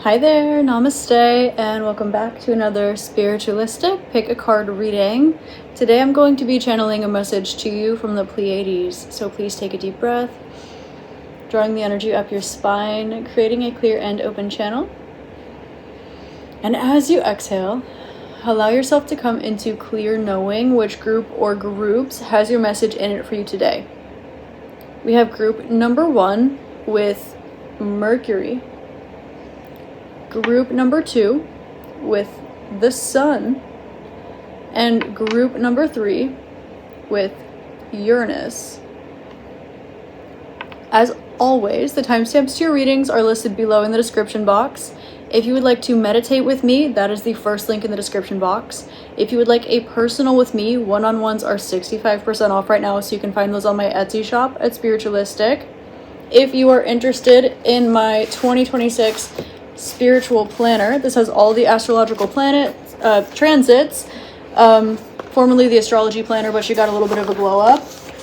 Hi there, namaste, and welcome back to another Spiritualistic Pick a Card reading. Today I'm going to be channeling a message to you from the Pleiades, so please take a deep breath, drawing the energy up your spine, creating a clear and open channel. And as you exhale, allow yourself to come into clear knowing which group or groups has your message in it for you today. We have group number 1 with Mercury. Group number 2 with the Sun, and group number 3 with Uranus. As always, the timestamps to your readings are listed below in the description box. If you would like to meditate with me, that is the first link in the description box. If you would like a personal with me, one-on-ones are 65% off right now, so you can find those on my Etsy shop at Spiritualistik. If you are interested in my 2026 spiritual planner, this has all the astrological planet transits, formerly the astrology planner, but she got a little bit of a glow up.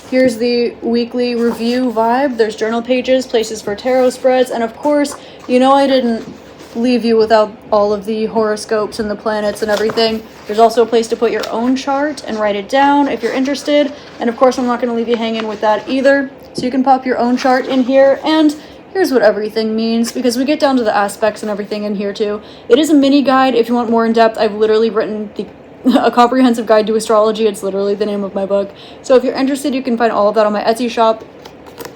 Here's the weekly review vibe. There's journal pages, places for tarot spreads, and of course, you know I didn't leave you without all of the horoscopes and the planets and everything. There's also a place to put your own chart and write it down if you're interested, and of course I'm not going to leave you hanging with that either, so you can pop your own chart in here. And here's what everything means, because we get down to the aspects and everything in here too. It is a mini guide. If you want more in depth, I've literally written a comprehensive guide to astrology. It's literally the name of my book. So if you're interested, you can find all of that on my Etsy shop.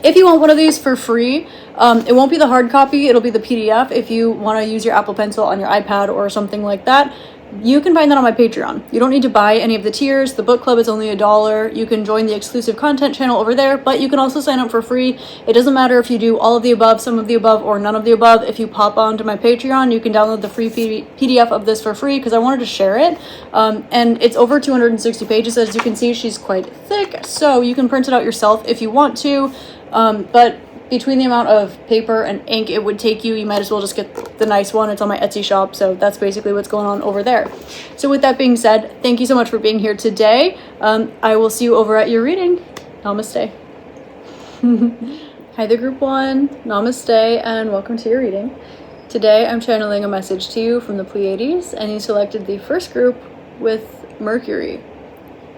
If you want one of these for free, it won't be the hard copy, it'll be the PDF. If you want to use your Apple Pencil on your iPad or something like that, you can find that on my Patreon. You don't need to buy any of the tiers. The book club is only $1. You can join the exclusive content channel over there, but you can also sign up for free. It doesn't matter if you do all of the above, some of the above, or none of the above. If you pop onto my Patreon, you can download the free PDF of this for free, because I wanted to share it. And it's over 260 pages. As you can see, she's quite thick, so you can print it out yourself if you want to. But between the amount of paper and ink it would take you, you might as well just get the nice one. It's on my Etsy shop, so that's basically what's going on over there. So with that being said, thank you so much for being here today. I will see you over at your reading. Namaste. Hi there, group 1. Namaste, and welcome to your reading. Today I'm channeling a message to you from the Pleiades, and you selected the first group with Mercury.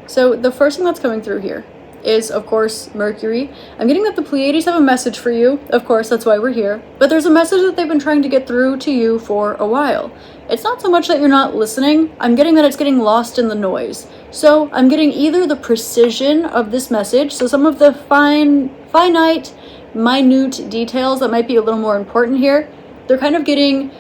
So the first thing that's coming through here is, of course, Mercury. I'm getting that the Pleiades have a message for you. Of course, that's why we're here. But there's a message that they've been trying to get through to you for a while. It's not so much that you're not listening. I'm getting that it's getting lost in the noise. So I'm getting either the precision of this message, so some of the finite, minute details that might be a little more important here, they're kind of getting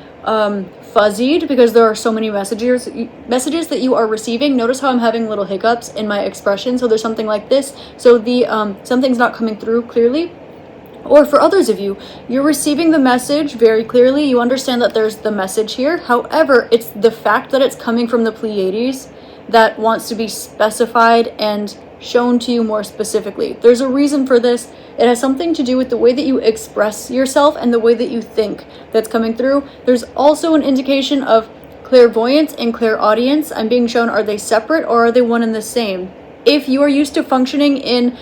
fuzzied because there are so many messages that you are receiving. Notice how I'm having little hiccups in my expression. So there's something like this. So the something's not coming through clearly. Or for others of you, you're receiving the message very clearly. You understand that there's the message here. However, it's the fact that it's coming from the Pleiades that wants to be specified and shown to you more specifically. There's a reason for this. It has something to do with the way that you express yourself and the way that you think that's coming through. There's also an indication of clairvoyance and clairaudience. I'm being shown, are they separate or are they one and the same? If you are used to functioning in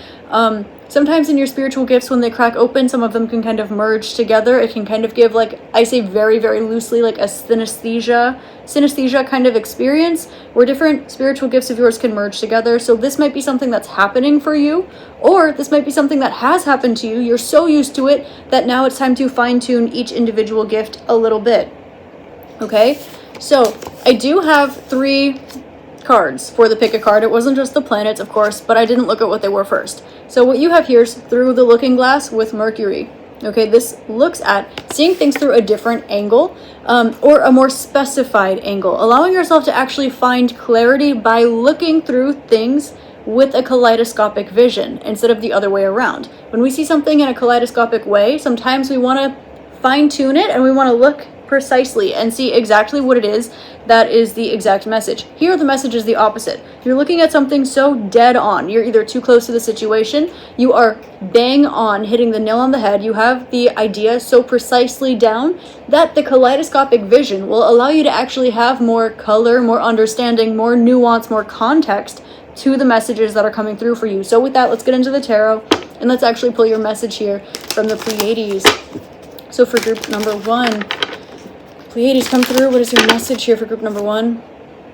sometimes in your spiritual gifts, when they crack open, some of them can kind of merge together. It can kind of give, like, I say very, very loosely, like a synesthesia kind of experience where different spiritual gifts of yours can merge together. So this might be something that's happening for you, or this might be something that has happened to you. You're so used to it that now it's time to fine-tune each individual gift a little bit. Okay, so I do have 3 cards for the pick a card. It wasn't just the planets, of course, but I didn't look at what they were first. So what you have here is through the looking glass with Mercury. Okay, this looks at seeing things through a different angle, or a more specified angle, allowing yourself to actually find clarity by looking through things with a kaleidoscopic vision instead of the other way around. When we see something in a kaleidoscopic way, sometimes we want to fine tune it and we want to look precisely and see exactly what it is that is the exact message. Here the message is the opposite. You're looking at something so dead on. You're either too close to the situation, you are bang on, hitting the nail on the head. You have the idea so precisely down that the kaleidoscopic vision will allow you to actually have more color, more understanding, more nuance, more context to the messages that are coming through for you. So with that, let's get into the tarot and let's actually pull your message here from the Pleiades. So for group number 1, Pleiades, come through. What is your message here for group number 1?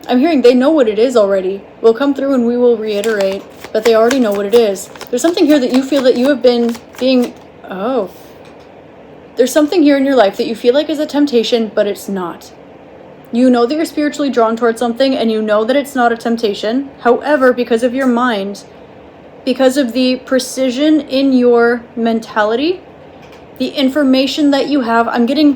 I'm hearing they know what it is already. We'll come through and we will reiterate, but they already know what it is. There's something here that you feel that you have been being... Oh. There's something here in your life that you feel like is a temptation, but it's not. You know that you're spiritually drawn towards something, and you know that it's not a temptation. However, because of your mind, because of the precision in your mentality, the information that you have,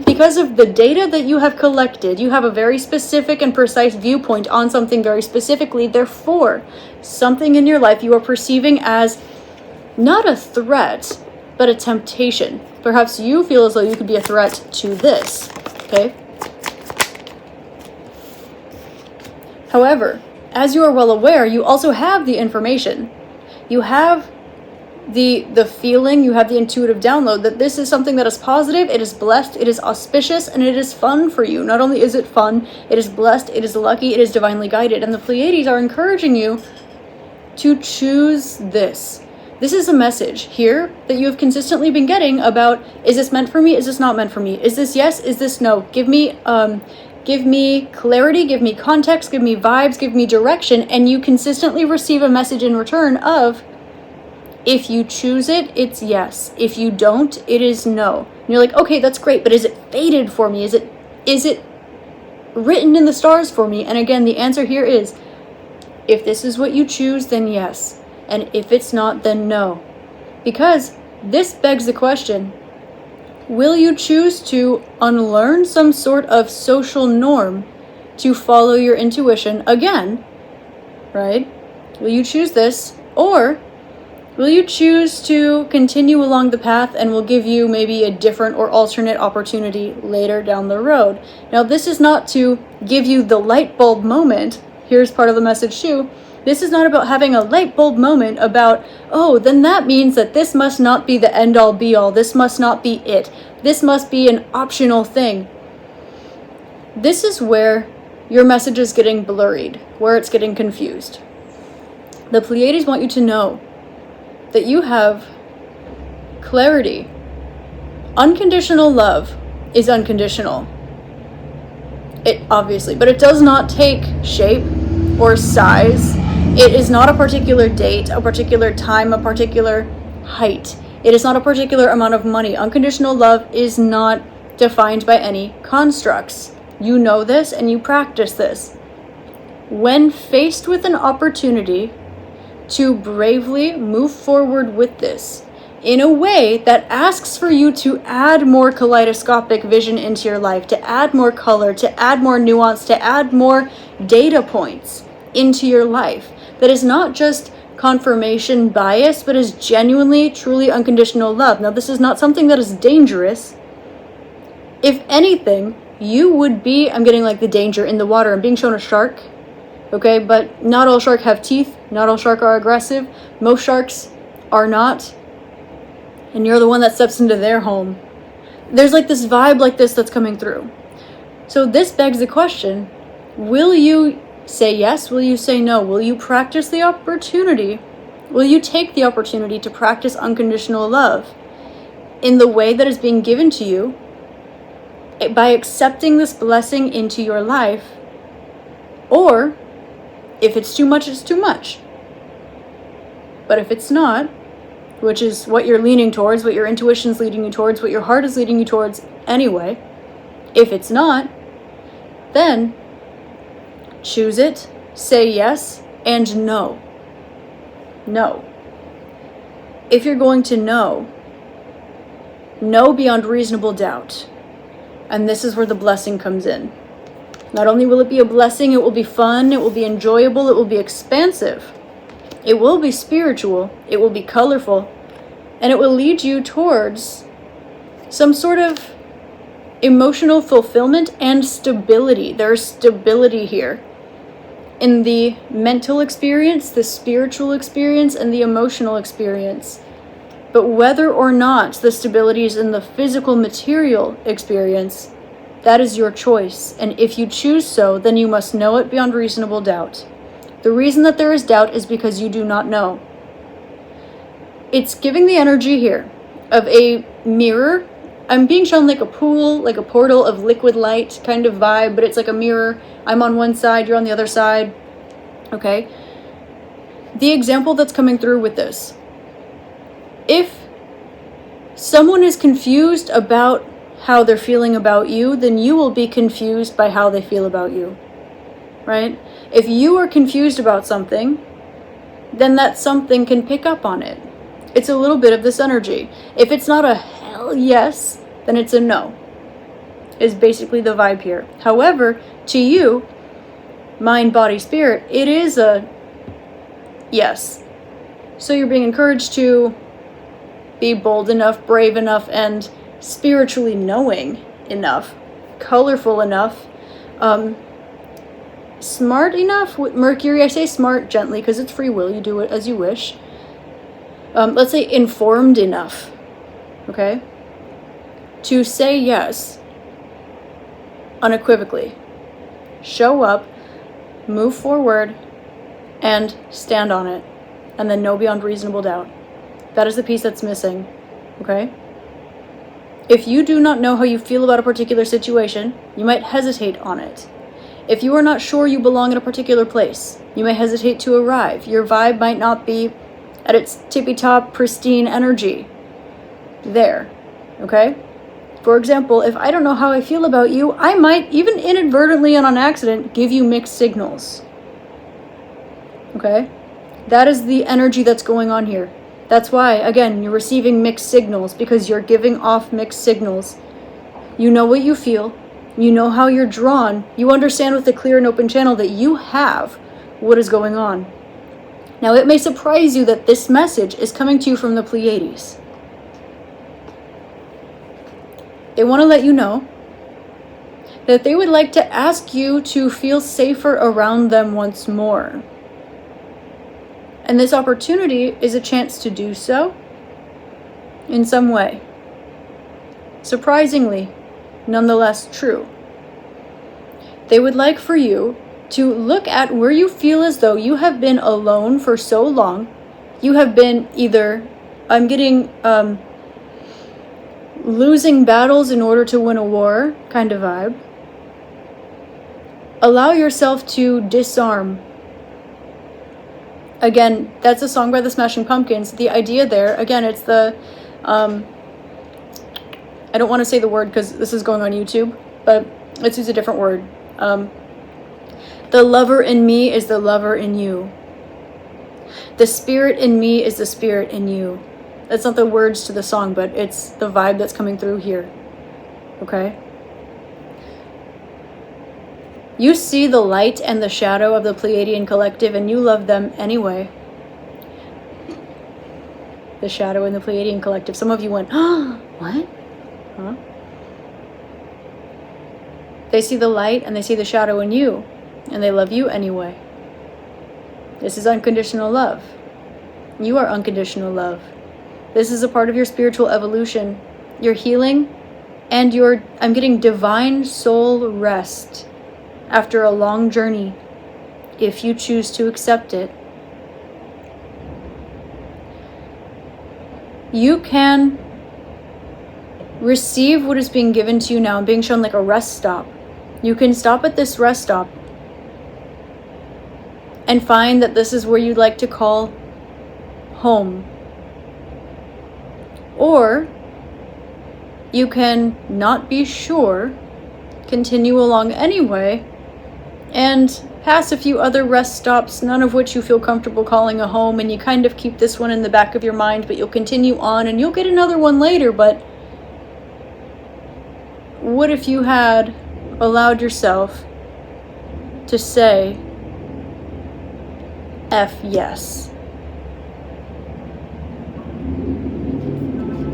because of the data that you have collected, you have a very specific and precise viewpoint on something very specifically. Therefore, something in your life you are perceiving as not a threat, but a temptation. Perhaps you feel as though you could be a threat to this, okay? However, as you are well aware, you also have the information. You have the feeling, you have the intuitive download that this is something that is positive, it is blessed, it is auspicious, and it is fun for you. Not only is it fun, it is blessed, it is lucky, it is divinely guided. And the Pleiades are encouraging you to choose this. This is a message here that you have consistently been getting about, is this meant for me? Is this not meant for me? Is this yes? Is this no? Give me clarity, give me context, give me vibes, give me direction. And you consistently receive a message in return of, if you choose it, it's yes. If you don't, it is no. And you're like, okay, that's great, but is it fated for me? Is it written in the stars for me? And again, the answer here is, if this is what you choose, then yes. And if it's not, then no. Because this begs the question, will you choose to unlearn some sort of social norm to follow your intuition again, right? Will you choose this? Or will you choose to continue along the path and will give you maybe a different or alternate opportunity later down the road? Now, this is not to give you the light bulb moment. Here's part of the message too. This is not about having a light bulb moment about, oh, then that means that this must not be the end all be all. This must not be it. This must be an optional thing. This is where your message is getting blurred, where it's getting confused. The Pleiades want you to know that you have clarity. Unconditional love is unconditional. It obviously, but it does not take shape or size. It is not a particular date, a particular time, a particular height. It is not a particular amount of money. Unconditional love is not defined by any constructs. You know this and you practice this. When faced with an opportunity to bravely move forward with this in a way that asks for you to add more kaleidoscopic vision into your life, to add more color, to add more nuance, to add more data points into your life, that is not just confirmation bias, but is genuinely, truly unconditional love. Now, this is not something that is dangerous. If anything, you would be, I'm getting like the danger in the water. I'm being shown a shark, okay? But not all sharks have teeth. Not all sharks are aggressive. Most sharks are not. And you're the one that steps into their home. There's like this vibe like this that's coming through. So this begs the question, will you say yes? Will you say no? Will you practice the opportunity? Will you take the opportunity to practice unconditional love in the way that is being given to you by accepting this blessing into your life? Or if it's too much, it's too much. But if it's not, which is what you're leaning towards, what your intuition's leading you towards, what your heart is leading you towards anyway, if it's not, then choose it, say yes, and no. No. If you're going to know beyond reasonable doubt. And this is where the blessing comes in. Not only will it be a blessing, it will be fun, it will be enjoyable, it will be expansive. It will be spiritual, it will be colorful, and it will lead you towards some sort of emotional fulfillment and stability. There's stability here in the mental experience, the spiritual experience, and the emotional experience. But whether or not the stability is in the physical material experience, that is your choice. And if you choose so, then you must know it beyond reasonable doubt. The reason that there is doubt is because you do not know. It's giving the energy here of a mirror I'm being shown like a pool, like a portal of liquid light kind of vibe, but it's like a mirror. I'm on one side, you're on the other side. Okay? The example that's coming through with this. If someone is confused about how they're feeling about you, then you will be confused by how they feel about you. Right? If you are confused about something, then that something can pick up on it. It's a little bit of this energy. If it's not a hell yes, then it's a no, is basically the vibe here. However, to you, mind, body, spirit, it is a yes. So you're being encouraged to be bold enough, brave enough, and spiritually knowing enough, colorful enough, smart enough. With Mercury, I say smart gently because it's free will. You do it as you wish. Let's say informed enough, okay, to say yes unequivocally. Show up, move forward, and stand on it, and then know beyond reasonable doubt. That is the piece that's missing, okay? If you do not know how you feel about a particular situation, you might hesitate on it. If you are not sure you belong in a particular place, you may hesitate to arrive. Your vibe might not be at its tippy-top, pristine energy there, okay? For example, if I don't know how I feel about you, I might, even inadvertently and on accident, give you mixed signals, okay? That is the energy that's going on here. That's why, again, you're receiving mixed signals, because you're giving off mixed signals. You know what you feel. You know how you're drawn. You understand with a clear and open channel that you have what is going on. Now, it may surprise you that this message is coming to you from the Pleiades. They want to let you know that they would like to ask you to feel safer around them once more. And this opportunity is a chance to do so in some way. Surprisingly, nonetheless true. They would like for you to look at where you feel as though you have been alone for so long. You have been either, I'm getting losing battles in order to win a war kind of vibe. Allow yourself to disarm. Again, that's a song by the Smashing Pumpkins. The idea there, again, it's the, I don't want to say the word because this is going on YouTube, but let's use a different word. The lover in me is the lover in you. The spirit in me is the spirit in you. That's not the words to the song, but it's the vibe that's coming through here. Okay? You see the light and the shadow of the Pleiadian collective, and you love them anyway. The shadow in the Pleiadian collective. Some of you went, oh, what? Huh? They see the light and they see the shadow in you, and they love you anyway. This is unconditional love. You are unconditional love. This is a part of your spiritual evolution, your healing, and your, I'm getting divine soul rest after a long journey, if you choose to accept it. You can receive what is being given to you now and being shown like a rest stop. You can stop at this rest stop and find that this is where you'd like to call home. Or you can not be sure, continue along anyway, and pass a few other rest stops, none of which you feel comfortable calling a home, and you kind of keep this one in the back of your mind, but you'll continue on and you'll get another one later. But what if you had allowed yourself to say F yes?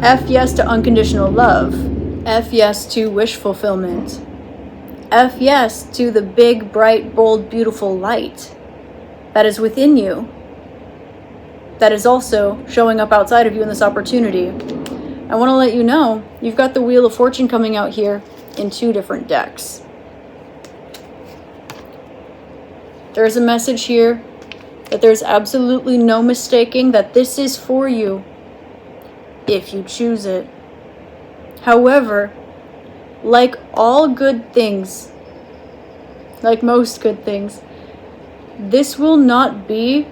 F yes to unconditional love. F yes to wish fulfillment. F yes to the big, bright, bold, beautiful light that is within you, that is also showing up outside of you in this opportunity. I want to let you know, you've got the Wheel of Fortune coming out here in 2 different decks. There's a message here that there's absolutely no mistaking that this is for you if you choose it. However, like all good things, like most good things, this will not be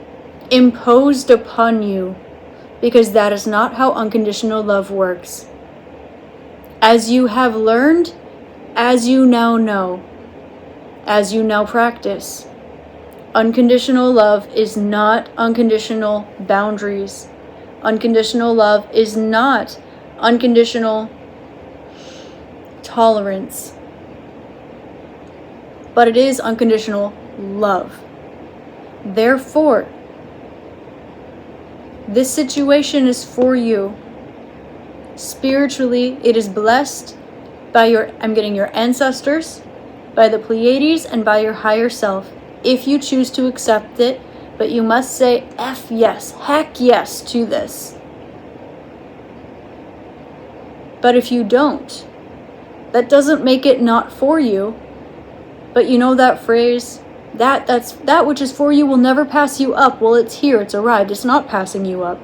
imposed upon you, because that is not how unconditional love works. As you have learned, as you now know, as you now practice, unconditional love is not unconditional boundaries. Unconditional love is not unconditional tolerance, but it is unconditional love. Therefore, this situation is for you. Spiritually, it is blessed by your ancestors, by the Pleiades, and by your higher self, if you choose to accept it. But you must say F yes, heck yes to this. But if you don't, that doesn't make it not for you. But you know that phrase, that which is for you will never pass you up. Well, it's here, it's arrived, it's not passing you up.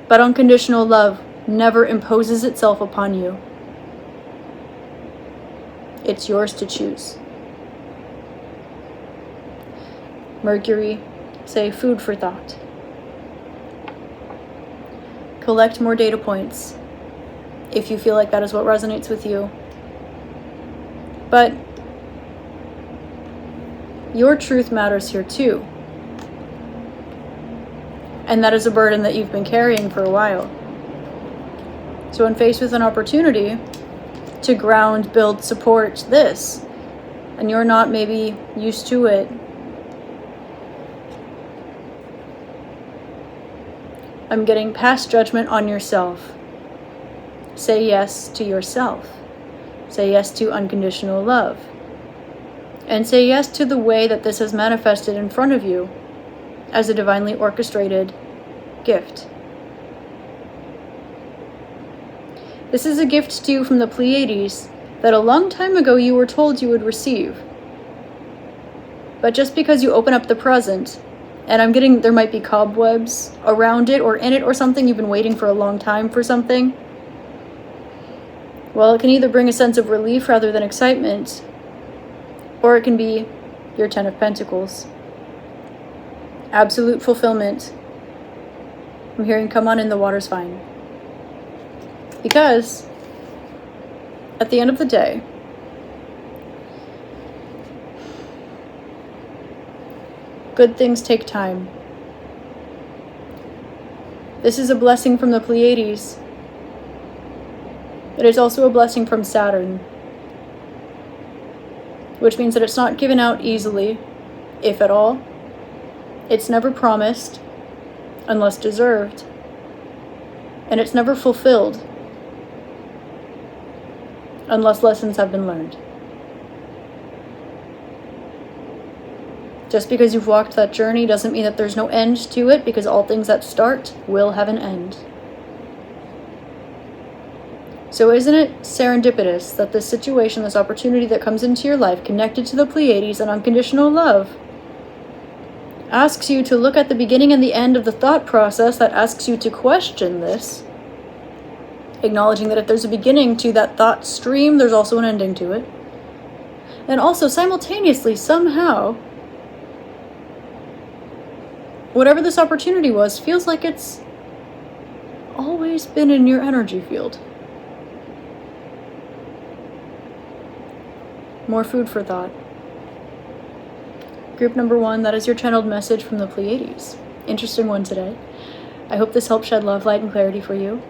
But unconditional love never imposes itself upon you. It's yours to choose. Mercury, say food for thought. Collect more data points if you feel like that is what resonates with you. But your truth matters here too. And that is a burden that you've been carrying for a while. So when faced with an opportunity to ground, build, support this, and you're not maybe used to it, I'm getting past judgment on yourself. Say yes to yourself. Say yes to unconditional love. And say yes to the way that this has manifested in front of you as a divinely orchestrated gift. This is a gift to you from the Pleiades that a long time ago you were told you would receive. But just because you open up the present, and I'm getting there might be cobwebs around it or in it or something, you've been waiting for a long time for something. Well, it can either bring a sense of relief rather than excitement, or it can be your 10 of Pentacles. Absolute fulfillment. I'm hearing, come on in, the water's fine. Because at the end of the day, good things take time. This is a blessing from the Pleiades. It is also a blessing from Saturn, which means that it's not given out easily, if at all. It's never promised, unless deserved. And it's never fulfilled, unless lessons have been learned. Just because you've walked that journey doesn't mean that there's no end to it, because all things that start will have an end. So isn't it serendipitous that this situation, this opportunity that comes into your life connected to the Pleiades and unconditional love, asks you to look at the beginning and the end of the thought process, that asks you to question this, acknowledging that if there's a beginning to that thought stream, there's also an ending to it. And also simultaneously, somehow, whatever this opportunity was feels like it's always been in your energy field. More food for thought. Group number 1, that is your channeled message from the Pleiades. Interesting one today. I hope this helps shed love, light, and clarity for you.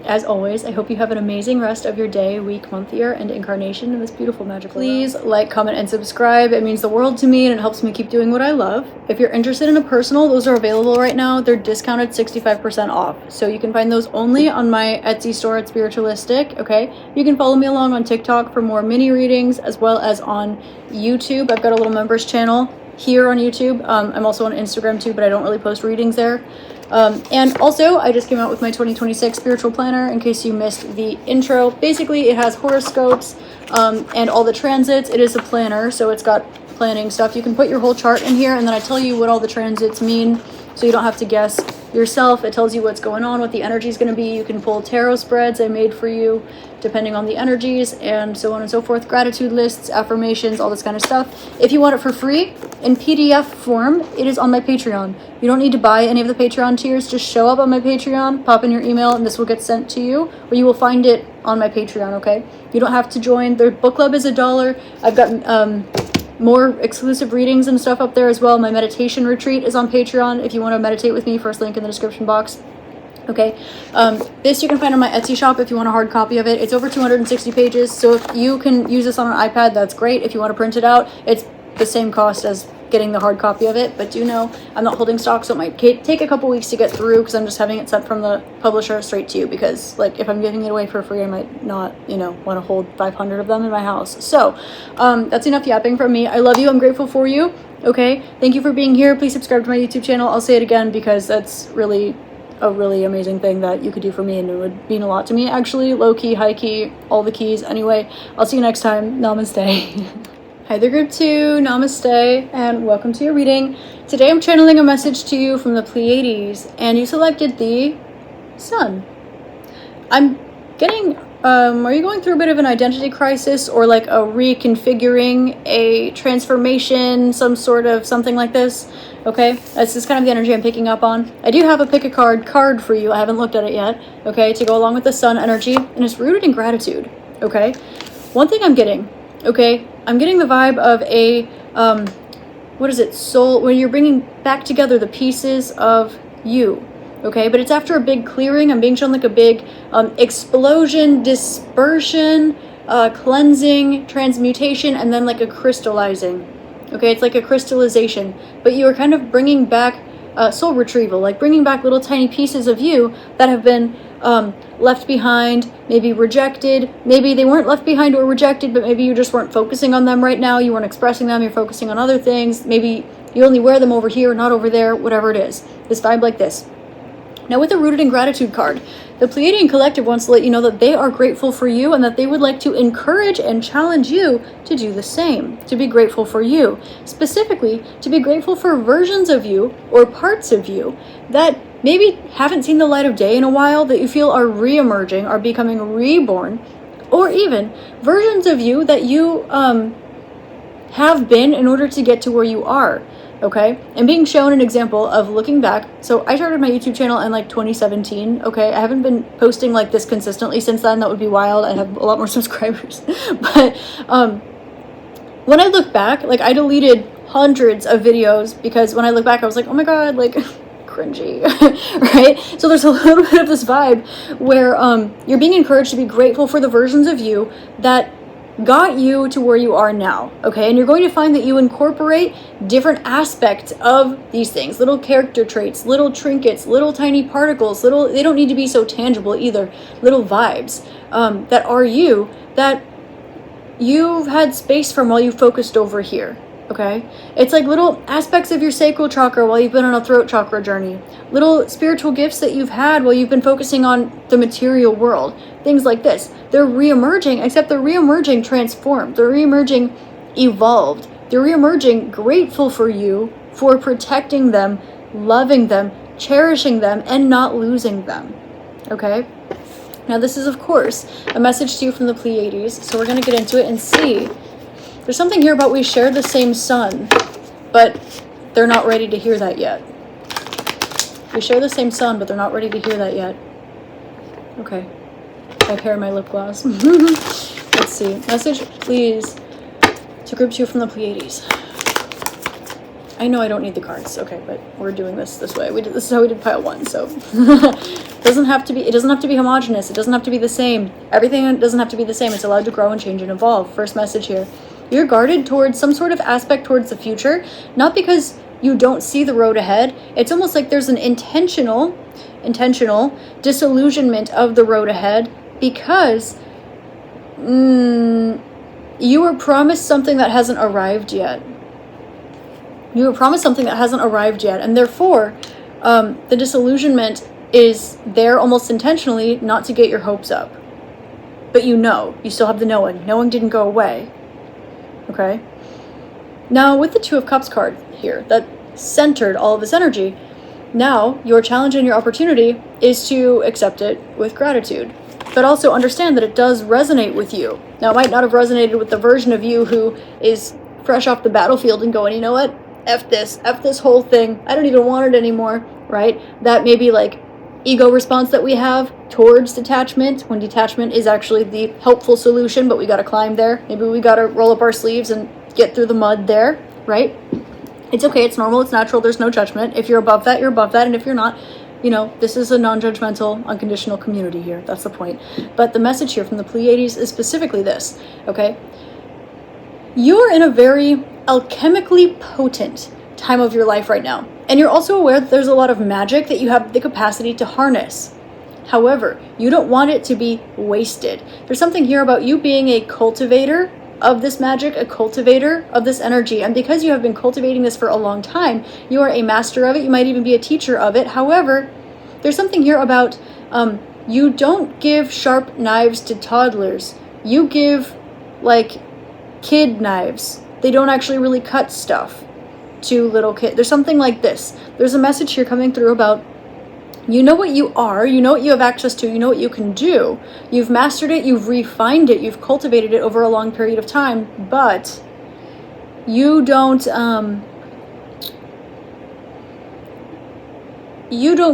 As always, I hope you have an amazing rest of your day, week, month, year, and incarnation in this beautiful magical Please like, comment, and subscribe. It means the world to me, and it helps me keep doing what I love. If you're interested in a personal, those are available right now. They're discounted 65% off. So you can find those only on my Etsy store at Spiritualistik, okay? You can follow me along on TikTok for more mini readings, as well as on YouTube. I've got a little members channel here on YouTube. I'm also on Instagram too, but I don't really post readings there. And also, I just came out with my 2026 spiritual planner, in case you missed the intro. Basically, it has horoscopes and all the transits. It is a planner, so it's got planning stuff. You can put your whole chart in here, and then I tell you what all the transits mean, so you don't have to guess yourself. It tells you what's going on, what the energy is going to be. You can pull tarot spreads I made for you depending on the energies, and so on and so forth. Gratitude lists, affirmations, all this kind of stuff. If you want it for free in PDF form, it is on my Patreon. You don't need to buy any of the Patreon tiers. Just show up on my Patreon, pop in your email, and this will get sent to you, or you will find it on my Patreon, okay? You don't have to join. Their book club is $1. I've got more exclusive readings and stuff up there as well. My meditation retreat is on Patreon if you want to meditate with me. First link in the description box. Okay, this you can find on my Etsy shop if you want a hard copy of it. It's over 260 pages, so if you can use this on an iPad, that's great. If you want to print it out, it's the same cost as getting the hard copy of it, but do know I'm not holding stock, so it might take a couple weeks to get through because I'm just having it sent from the publisher straight to you, because like if I'm giving it away for free, I might not, you know, want to hold 500 of them in my house. So that's enough yapping from me. I love you. I'm grateful for you. Okay, thank you for being here. Please subscribe to my YouTube channel. I'll say it again because that's really a really amazing thing that you could do for me, and it would mean a lot to me, actually. Low key, high key, all the keys. Anyway, I'll see you next time. Namaste. Hi there, group 2. Namaste, and welcome to your reading. Today I'm channeling a message to you from the Pleiades, and you selected the Sun. I'm getting, are you going through a bit of an identity crisis, or like a reconfiguring, a transformation, some sort of something like this? Okay, this is kind of the energy I'm picking up on. I do have a pick a card for you. I haven't looked at it yet, okay, to go along with the Sun energy, and it's rooted in gratitude, okay? One thing I'm getting, okay, I'm getting the vibe of a, what is it, soul, when you're bringing back together the pieces of you, okay? But it's after a big clearing. I'm being shown like a big explosion, dispersion, cleansing, transmutation, and then like a crystallizing. Okay, it's like a crystallization, but you are kind of bringing back soul retrieval, like bringing back little tiny pieces of you that have been left behind, maybe rejected. Maybe they weren't left behind or rejected, but maybe you just weren't focusing on them right now. You weren't expressing them. You're focusing on other things. Maybe you only wear them over here, not over there, whatever it is. This vibe like this. Now with the Rooted in Gratitude card, the Pleiadian Collective wants to let you know that they are grateful for you and that they would like to encourage and challenge you to do the same, to be grateful for you. Specifically, to be grateful for versions of you or parts of you that maybe haven't seen the light of day in a while, that you feel are re-emerging, are becoming reborn, or even versions of you that you have been in order to get to where you are. Okay, and being shown an example of looking back. So I started my YouTube channel in like 2017. Okay, I haven't been posting like this consistently since then. That would be wild. I'd have a lot more subscribers. But when I look back, like I deleted hundreds of videos because when I look back, I was like, oh my god, like cringy, right? So there's a little bit of this vibe where you're being encouraged to be grateful for the versions of you that got you to where you are now, okay? And you're going to find that you incorporate different aspects of these things, little character traits, little trinkets, little tiny particles, they don't need to be so tangible either, little vibes that are you, that you've had space from while you focused over here, okay? It's like little aspects of your sacral chakra while you've been on a throat chakra journey, little spiritual gifts that you've had while you've been focusing on the material world, things like this. They're re-emerging, except they're re-emerging transformed. They're re-emerging evolved. They're re-emerging grateful for you for protecting them, loving them, cherishing them, and not losing them, okay? Now this is, of course, a message to you from the Pleiades, so we're going to get into it and see. There's something here about we share the same sun, but they're not ready to hear that yet. We share the same sun, but they're not ready to hear that yet. Okay. I pair my lip gloss. Let's see. Message, please, to group 2 from the Pleiades. I know I don't need the cards, okay, but we're doing this way. This is how we did pile 1, so it doesn't have to be homogenous. It doesn't have to be the same. Everything doesn't have to be the same. It's allowed to grow and change and evolve. First message here. You're guarded towards some sort of aspect towards the future, not because you don't see the road ahead. It's almost like there's an intentional disillusionment of the road ahead, because you were promised something that hasn't arrived yet. You were promised something that hasn't arrived yet, and therefore the disillusionment is there almost intentionally not to get your hopes up. But you still have the knowing. Knowing didn't go away. Okay? Now with the Two of Cups card here, that centered all of this energy, Now, your challenge and your opportunity is to accept it with gratitude, but also understand that it does resonate with you. Now, it might not have resonated with the version of you who is fresh off the battlefield and going, you know what, F this whole thing, I don't even want it anymore, right? That may be like ego response that we have towards detachment, when detachment is actually the helpful solution, but we got to climb there. Maybe we got to roll up our sleeves and get through the mud there, right? It's okay, it's normal, it's natural, there's no judgment. If you're above that, you're above that, and if you're not, this is a non-judgmental, unconditional community here. That's the point. But the message here from the Pleiades is specifically this, okay? You're in a very alchemically potent time of your life right now. And you're also aware that there's a lot of magic that you have the capacity to harness. However, you don't want it to be wasted. There's something here about you being a cultivator of this magic, a cultivator of this energy. And because you have been cultivating this for a long time, you are a master of it. You might even be a teacher of it. However, there's something here about you don't give sharp knives to toddlers. You give kid knives. They don't actually really cut stuff to little kids. There's something like this. There's a message here coming through about you know what you are, you know what you have access to, you know what you can do. You've mastered it, you've refined it, you've cultivated it over a long period of time, but you don't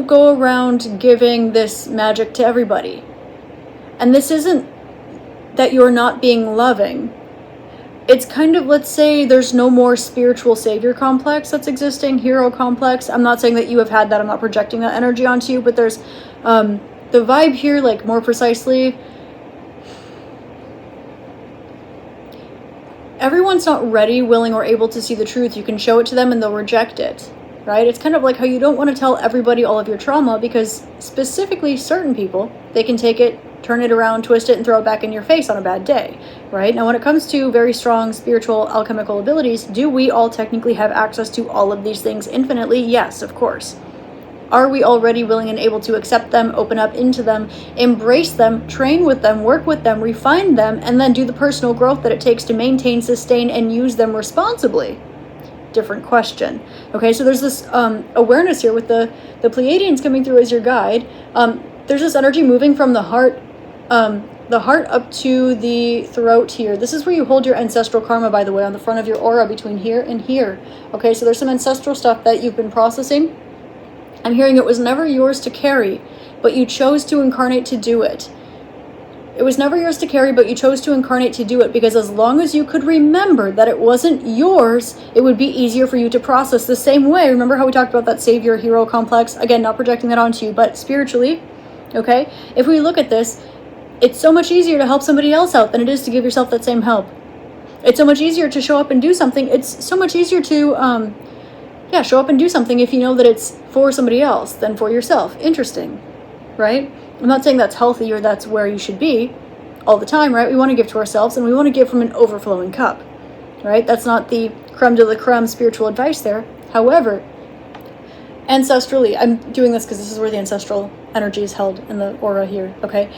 go around giving this magic to everybody. And this isn't that you're not being loving. It's kind of, let's say there's no more spiritual savior complex that's existing, hero complex. I'm not saying that you have had that. I'm not projecting that energy onto you, but there's the vibe here, more precisely. Everyone's not ready, willing, or able to see the truth. You can show it to them and they'll reject it, right? It's kind of like how you don't want to tell everybody all of your trauma because specifically certain people, they can take it, turn it around, twist it, and throw it back in your face on a bad day, right? Now, when it comes to very strong spiritual alchemical abilities, do we all technically have access to all of these things infinitely? Yes, of course. Are we already willing and able to accept them, open up into them, embrace them, train with them, work with them, refine them, and then do the personal growth that it takes to maintain, sustain, and use them responsibly? Different question. Okay, so there's this awareness here with the Pleiadians coming through as your guide. There's this energy moving from the heart up to the throat here. This is where you hold your ancestral karma, by the way, on the front of your aura between here and here. Okay, so there's some ancestral stuff that you've been processing. I'm hearing it was never yours to carry, but you chose to incarnate to do it. It was never yours to carry, but you chose to incarnate to do it because as long as you could remember that it wasn't yours, it would be easier for you to process the same way. Remember how we talked about that savior hero complex? Again, not projecting that onto you, but spiritually, okay? If we look at this, it's so much easier to help somebody else out than it is to give yourself that same help. It's so much easier to show up and do something. It's so much easier to, show up and do something if you know that it's for somebody else than for yourself. Interesting, right? I'm not saying that's healthy or that's where you should be all the time, right? We want to give to ourselves and we want to give from an overflowing cup, right? That's not the creme de la creme spiritual advice there. However, ancestrally, I'm doing this because this is where the ancestral energy is held in the aura here, okay?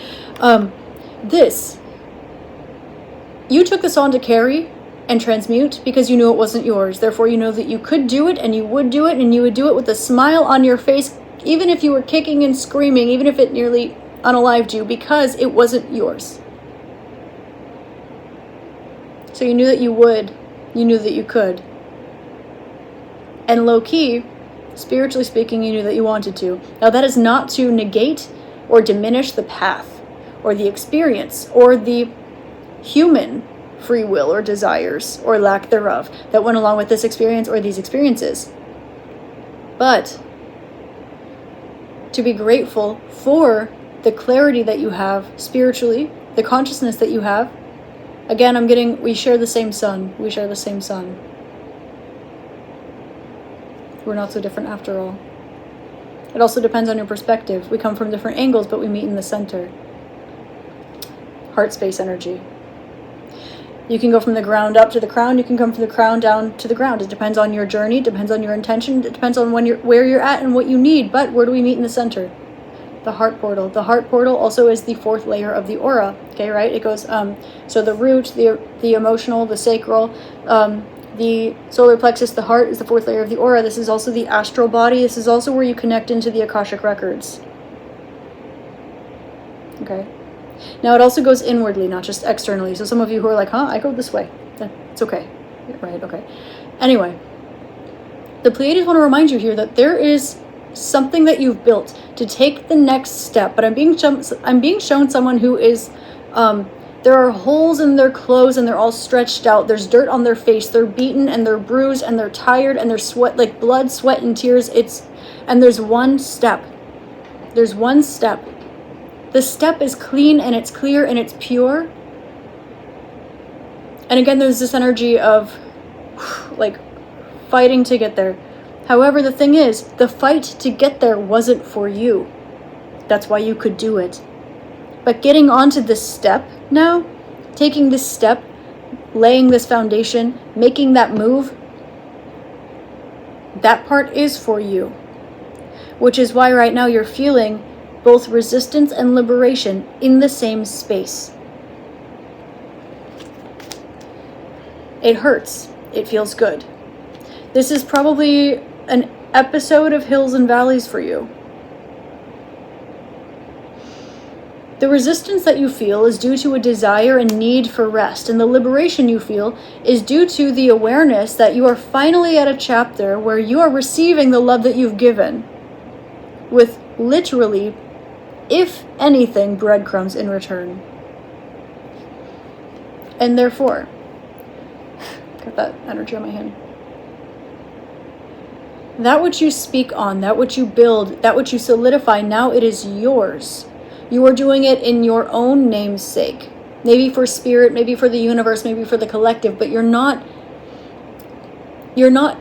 You took this on to carry and transmute because you knew it wasn't yours. Therefore, you know that you could do it and you would do it and you would do it with a smile on your face, even if you were kicking and screaming, even if it nearly unalived you, because it wasn't yours. So you knew that you would, you knew that you could. And low-key, spiritually speaking, you knew that you wanted to. Now that is not to negate or diminish the path or the experience or the human free will or desires or lack thereof that went along with this experience or these experiences. But to be grateful for the clarity that you have spiritually, the consciousness that you have. Again, we share the same sun. We share the same sun. We're not so different after all. It also depends on your perspective. We come from different angles, but we meet in the center. Heart space energy. You can go from the ground up to the crown. You can come from the crown down to the ground. It depends on your journey. It depends on your intention. It depends on where you're at and what you need. But where do we meet in the center? The heart portal. The heart portal also is the fourth layer of the aura. Okay, right? It goes so the root, the emotional, the sacral, The solar plexus, the heart, is the fourth layer of the aura. This is also the astral body. This is also where you connect into the Akashic records. Okay. Now it also goes inwardly, not just externally. So some of you who are like, I go this way. It's okay. Right, okay. Anyway, the Pleiades want to remind you here that there is something that you've built to take the next step. But I'm being shown someone who is, there are holes in their clothes and they're all stretched out. There's dirt on their face. They're beaten and they're bruised and they're tired and they're sweat, like blood, sweat, and tears. And there's one step. There's one step. The step is clean and it's clear and it's pure. And again, there's this energy of like fighting to get there. However, the thing is, the fight to get there wasn't for you. That's why you could do it. But getting onto this step now, taking this step, laying this foundation, making that move, that part is for you. Which is why right now you're feeling both resistance and liberation in the same space. It hurts. It feels good. This is probably an episode of hills and valleys for you. The resistance that you feel is due to a desire and need for rest, and the liberation you feel is due to the awareness that you are finally at a chapter where you are receiving the love that you've given, with literally, if anything, breadcrumbs in return. And therefore, got that energy on my hand. That which you speak on, that which you build, that which you solidify, now it is yours. You are doing it in your own name's sake. Maybe for spirit, maybe for the universe, maybe for the collective, but you're not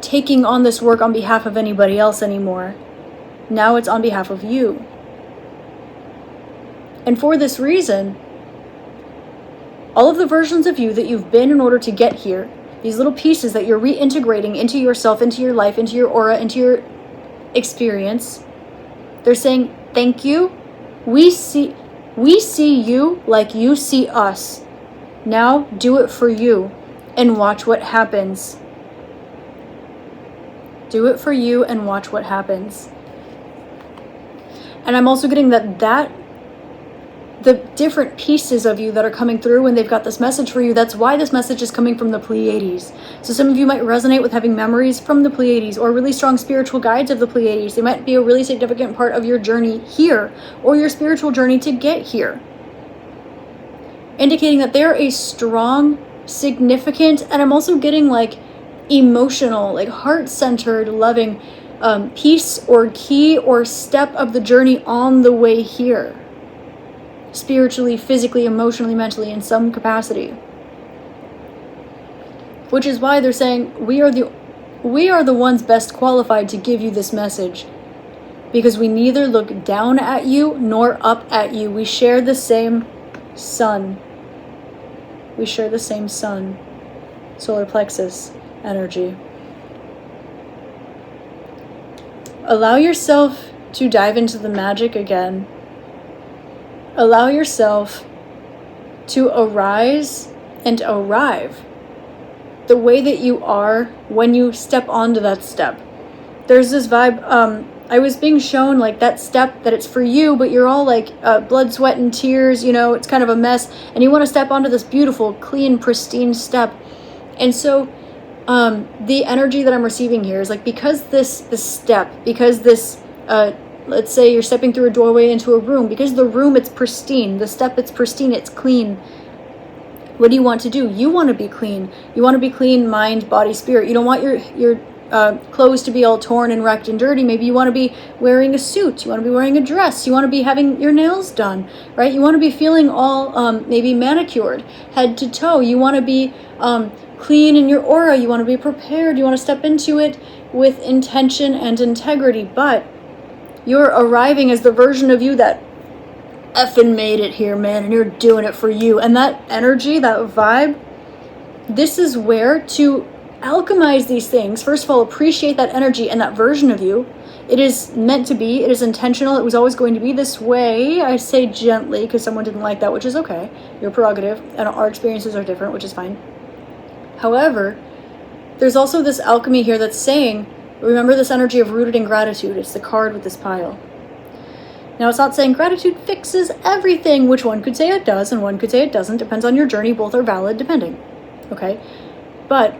taking on this work on behalf of anybody else anymore. Now it's on behalf of you. And for this reason, all of the versions of you that you've been in order to get here, these little pieces that you're reintegrating into yourself, into your life, into your aura, into your experience, they're saying, thank you. We see you like you see us. Now do it for you and watch what happens. Do it for you and watch what happens. And I'm also getting that the different pieces of you that are coming through when they've got this message for you, that's why this message is coming from the Pleiades. So some of you might resonate with having memories from the Pleiades or really strong spiritual guides of the Pleiades. They might be a really significant part of your journey here or your spiritual journey to get here. Indicating that they're a strong, significant, and I'm also getting like emotional, like heart-centered, loving piece or key or step of the journey on the way here. Spiritually, physically, emotionally, mentally, in some capacity. Which is why they're saying we are the ones best qualified to give you this message. Because we neither look down at you nor up at you. We share the same sun. We share the same sun. Solar plexus energy. Allow yourself to dive into the magic again. Allow yourself to arise and arrive the way that you are when you step onto that step. There's this vibe, I was being shown like that step that it's for you, but you're all like blood, sweat, and tears, you know, it's kind of a mess, and you want to step onto this beautiful, clean, pristine step. And so the energy that I'm receiving here is like, because this step, because this let's say you're stepping through a doorway into a room, because the room, it's pristine, the step, it's pristine, it's clean. What do you want to do? You want to be clean. You want to be clean, mind, body, spirit. You don't want your clothes to be all torn and wrecked and dirty. Maybe you want to be wearing a suit. You want to be wearing a dress. You want to be having your nails done, right? You want to be feeling all maybe manicured, head to toe. You want to be clean in your aura. You want to be prepared. You want to step into it with intention and integrity. But you're arriving as the version of you that effing made it here, man, and you're doing it for you. And that energy, that vibe, this is where to alchemize these things. First of all, appreciate that energy and that version of you. It is meant to be. It is intentional. It was always going to be this way. I say gently because someone didn't like that, which is okay. Your prerogative, and our experiences are different, which is fine. However, there's also this alchemy here that's saying, remember this energy of rooted in gratitude. It's the card with this pile. Now, it's not saying gratitude fixes everything, which one could say it does and one could say it doesn't. Depends on your journey. Both are valid depending. Okay? But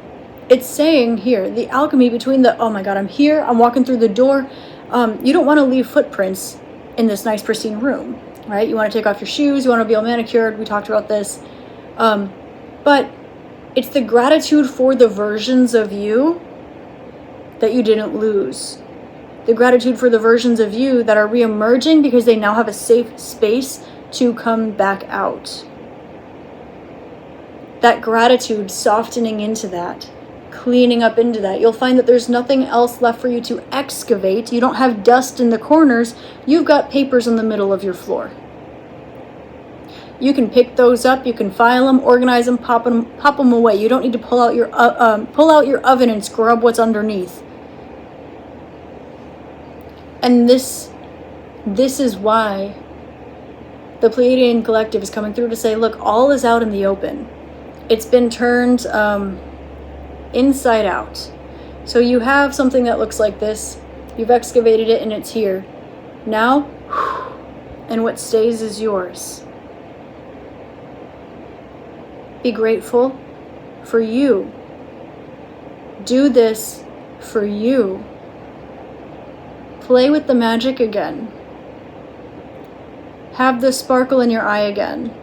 it's saying here, the alchemy between the, oh my God, I'm here, I'm walking through the door. You don't want to leave footprints in this nice pristine room, right? You want to take off your shoes. You want to be all manicured. We talked about this. But it's the gratitude for the versions of you that you didn't lose. The gratitude for the versions of you that are re-emerging because they now have a safe space to come back out. That gratitude softening into that, cleaning up into that. You'll find that there's nothing else left for you to excavate. You don't have dust in the corners. You've got papers in the middle of your floor. You can pick those up, you can file them, organize them, pop them away. You don't need to pull out your oven and scrub what's underneath. And this is why the Pleiadian collective is coming through to say, look, all is out in the open. It's been turned inside out. So you have something that looks like this. You've excavated it and it's here. Now, and what stays is yours. Be grateful for you. Do this for you. Play with the magic again. Have the sparkle in your eye again.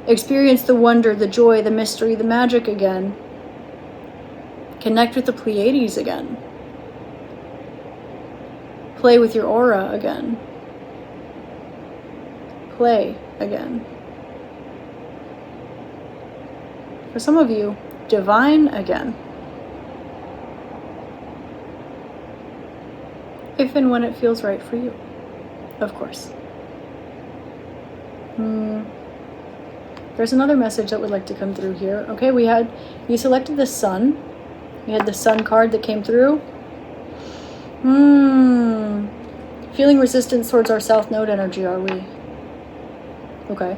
Experience the wonder, the joy, the mystery, the magic again. Connect with the Pleiades again. Play with your aura again. Play again. For some of you, divine again. If and when it feels right for you, of course. There's another message that would like to come through here. Okay, you selected the sun. We had the sun card that came through. Feeling resistance towards our South Node energy, are we? Okay.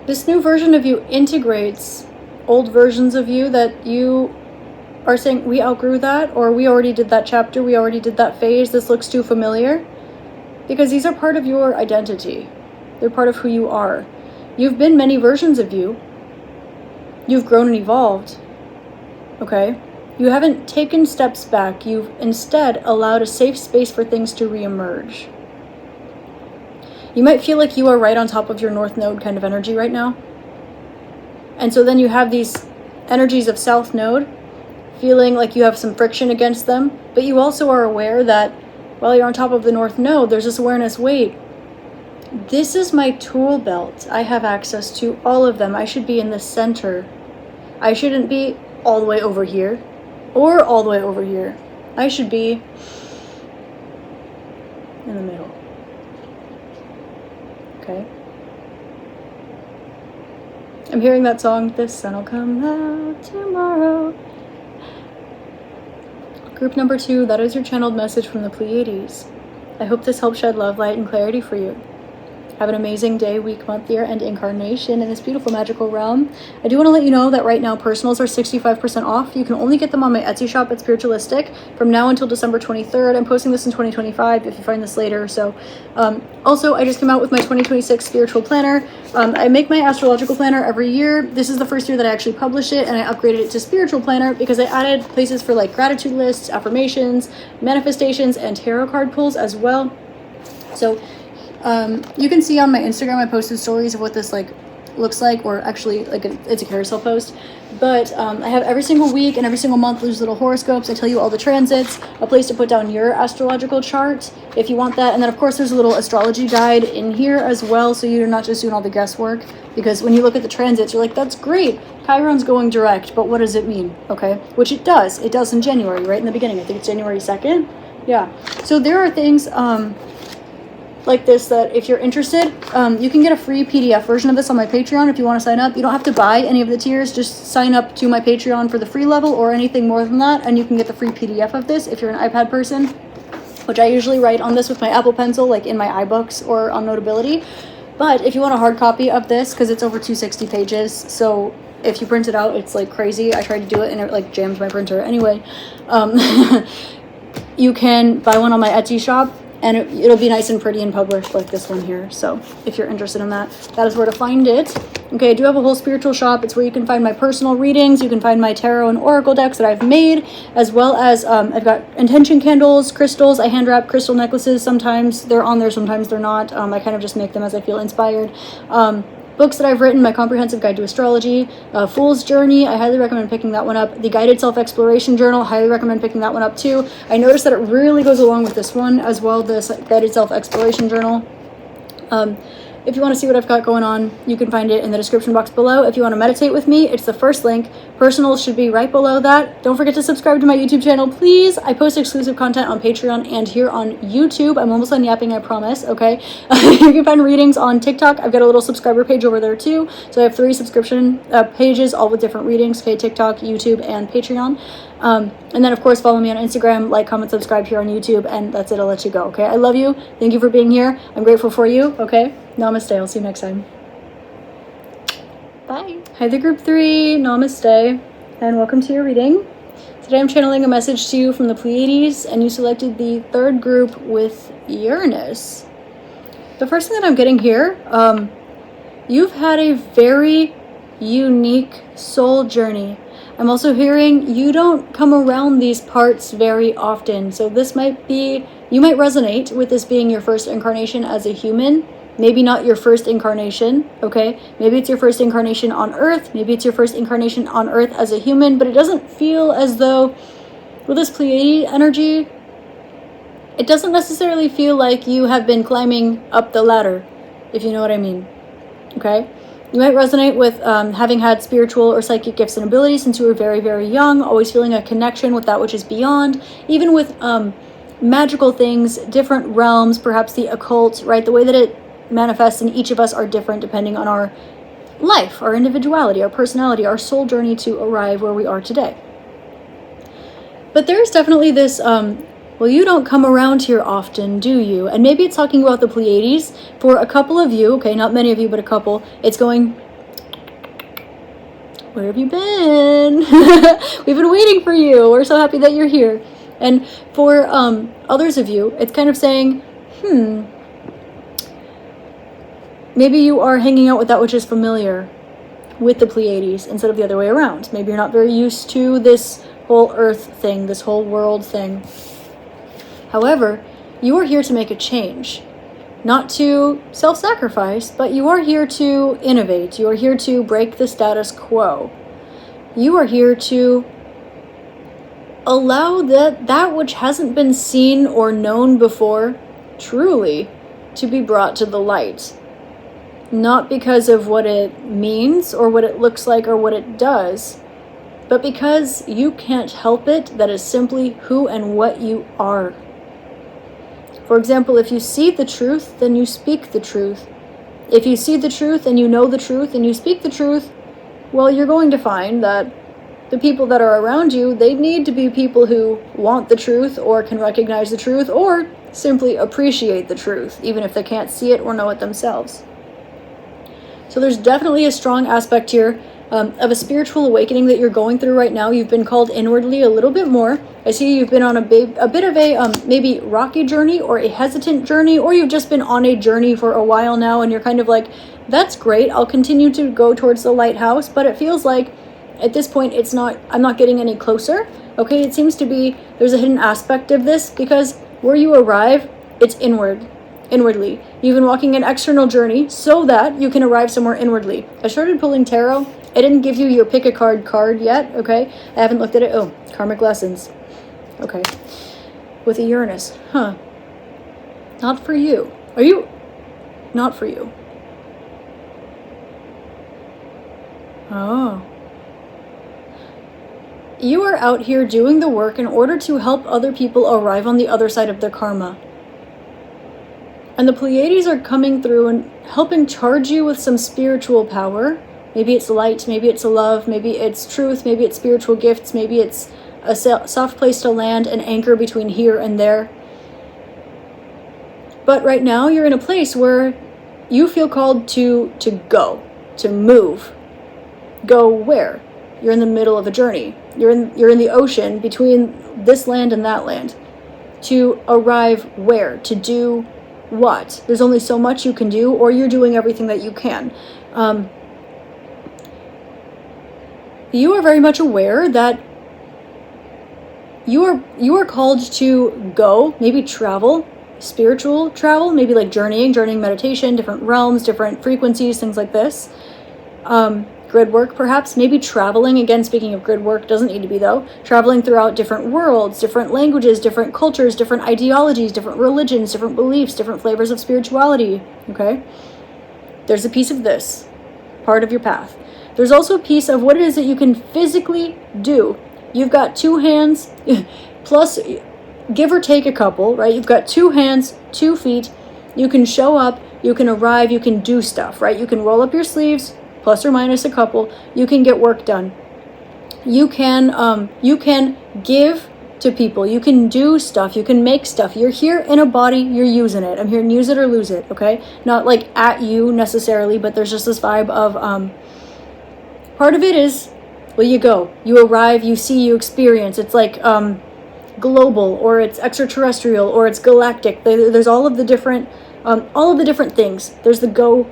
This new version of you integrates old versions of you that you are saying, we outgrew that, or we already did that chapter, we already did that phase, this looks too familiar. Because these are part of your identity. They're part of who you are. You've been many versions of you. You've grown and evolved. Okay? You haven't taken steps back. You've instead allowed a safe space for things to re-emerge. You might feel like you are right on top of your North Node kind of energy right now. And so then you have these energies of South Node, feeling like you have some friction against them, but you also are aware that while you're on top of the North Node, there's this awareness, wait, this is my tool belt. I have access to all of them. I should be in the center. I shouldn't be all the way over here or all the way over here. I should be in the middle. Okay? I'm hearing that song, "The Sun Will Come Out Tomorrow." Group number 2, that is your channeled message from the Pleiades. I hope this helps shed love, light, and clarity for you. Have an amazing day, week, month, year, and incarnation in this beautiful magical realm. I do want to let you know that right now personals are 65% off. You can only get them on my Etsy shop at Spiritualistik from now until December 23rd. I'm posting this in 2025 if you find this later. So also, I just came out with my 2026 spiritual planner. I make my astrological planner every year. This is the first year that I actually publish it, and I upgraded it to spiritual planner because I added places for like gratitude lists, affirmations, manifestations, and tarot card pulls as well. So you can see on my Instagram, I posted stories of what this looks like, or actually it's a carousel post, but I have every single week and every single month there's little horoscopes. I tell you all the transits, a place to put down your astrological chart if you want that, and then of course there's a little astrology guide in here as well, so you're not just doing all the guesswork, because when you look at the transits you're like, that's great, Chiron's going direct, but what does it mean? Okay, which it does in January, right in the beginning. I think it's January 2nd. Yeah, so there are things like this that if you're interested, you can get a free PDF version of this on my Patreon if you want to sign up. You don't have to buy any of the tiers, just sign up to my Patreon for the free level or anything more than that, and you can get the free PDF of this if you're an iPad person, which I usually write on this with my Apple Pencil, like in my iBooks or on Notability. But if you want a hard copy of this, because it's over 260 pages, so if you print it out, it's like crazy. I tried to do it and it like jammed my printer. Anyway, you can buy one on my Etsy shop, and it'll be nice and pretty and published like this one here. So if you're interested in that, that is where to find it. Okay, I do have a whole spiritual shop. It's where you can find my personal readings. You can find my tarot and oracle decks that I've made, as well as I've got intention candles, crystals. I hand wrap crystal necklaces. Sometimes they're on there, sometimes they're not. I kind of just make them as I feel inspired. Books that I've written, my comprehensive guide to astrology, Fool's Journey, I highly recommend picking that one up. The Guided Self-Exploration Journal, highly recommend picking that one up too. I noticed that it really goes along with this one as well, this Guided Self-Exploration Journal. If you want to see what I've got going on, you can find it in the description box below. If you want to meditate with me, it's the first link. Personal should be right below that. Don't forget to subscribe to my YouTube channel, please. I post exclusive content on Patreon and here on YouTube. I'm almost done yapping, I promise, okay? You can find readings on TikTok. I've got a little subscriber page over there too. So I have 3 subscription pages, all with different readings, okay? TikTok, YouTube, and Patreon. And then, of course, follow me on Instagram, like, comment, subscribe here on YouTube, and that's it. I'll let you go, okay? I love you. Thank you for being here. I'm grateful for you, okay? Namaste. I'll see you next time. Bye. Hi there, group 3. Namaste, and welcome to your reading. Today I'm channeling a message to you from the Pleiades, and you selected the 3rd group with Uranus. The first thing that I'm getting here, you've had a very unique soul journey. I'm also hearing you don't come around these parts very often, so this might be, you might resonate with this being your first incarnation as a human. Maybe not your first incarnation, okay? Maybe it's your first incarnation on Earth, maybe it's your first incarnation on Earth as a human, but it doesn't feel as though, with this Pleiade energy, it doesn't necessarily feel like you have been climbing up the ladder, if you know what I mean, okay? You might resonate with having had spiritual or psychic gifts and abilities since you were very, very young, always feeling a connection with that which is beyond, even with magical things, different realms, perhaps the occult, right? The way that it manifests in each of us are different depending on our life, our individuality, our personality, our soul journey to arrive where we are today. But there's definitely this, well, you don't come around here often, do you? And maybe it's talking about the Pleiades. For a couple of you, okay, not many of you, but a couple, it's going, where have you been? We've been waiting for you. We're so happy that you're here. And for others of you, it's kind of saying, maybe you are hanging out with that which is familiar with the Pleiades instead of the other way around. Maybe you're not very used to this whole Earth thing, this whole world thing. However, you are here to make a change. Not to self-sacrifice, but you are here to innovate. You are here to break the status quo. You are here to allow that which hasn't been seen or known before, truly, to be brought to the light. Not because of what it means or what it looks like or what it does, but because you can't help it. That is simply who and what you are. For example, if you see the truth, then you speak the truth. If you see the truth and you know the truth and you speak the truth, well, you're going to find that the people that are around you, they need to be people who want the truth or can recognize the truth or simply appreciate the truth, even if they can't see it or know it themselves. So there's definitely a strong aspect here of a spiritual awakening that you're going through right now. You've been called inwardly a little bit more. I see you've been on a bit of a maybe rocky journey or a hesitant journey, or you've just been on a journey for a while now and you're kind of like, that's great, I'll continue to go towards the lighthouse, but it feels like at this point I'm not getting any closer. Okay, it seems to be there's a hidden aspect of this because where you arrive, it's inwardly. You've been walking an external journey so that you can arrive somewhere inwardly. I started pulling tarot. I didn't give you your pick a card yet, okay? I haven't looked at it. Oh, karmic lessons. Okay. With a Uranus. Huh. Not for you. Are you? Not for you. Oh. You are out here doing the work in order to help other people arrive on the other side of their karma. And the Pleiades are coming through and helping charge you with some spiritual power. Maybe it's light, maybe it's love, maybe it's truth, maybe it's spiritual gifts, maybe it's a soft place to land, an anchor between here and there. But right now you're in a place where you feel called to go, to move. Go where? You're in the middle of a journey. You're in the ocean between this land and that land. To arrive where? To do what? There's only so much you can do, or you're doing everything that you can. You are very much aware that you are called to go, maybe travel, spiritual travel, maybe like journeying meditation, different realms, different frequencies, things like this. Grid work, perhaps, maybe traveling. Again, speaking of grid work, doesn't need to be though. Traveling throughout different worlds, different languages, different cultures, different ideologies, different religions, different beliefs, different flavors of spirituality. Okay? There's a piece of this, part of your path. There's also a piece of what it is that you can physically do. You've got 2 hands, plus, give or take a couple, right? You've got 2 hands, 2 feet. You can show up, you can arrive, you can do stuff, right? You can roll up your sleeves, plus or minus a couple. You can get work done. You can give to people. You can do stuff. You can make stuff. You're here in a body. You're using it. I'm here to use it or lose it. Okay, not like at you necessarily, but there's just this vibe of part of it is, well, you go, you arrive, you see, you experience. It's like global, or it's extraterrestrial, or it's galactic. There's all of the different things. There's the go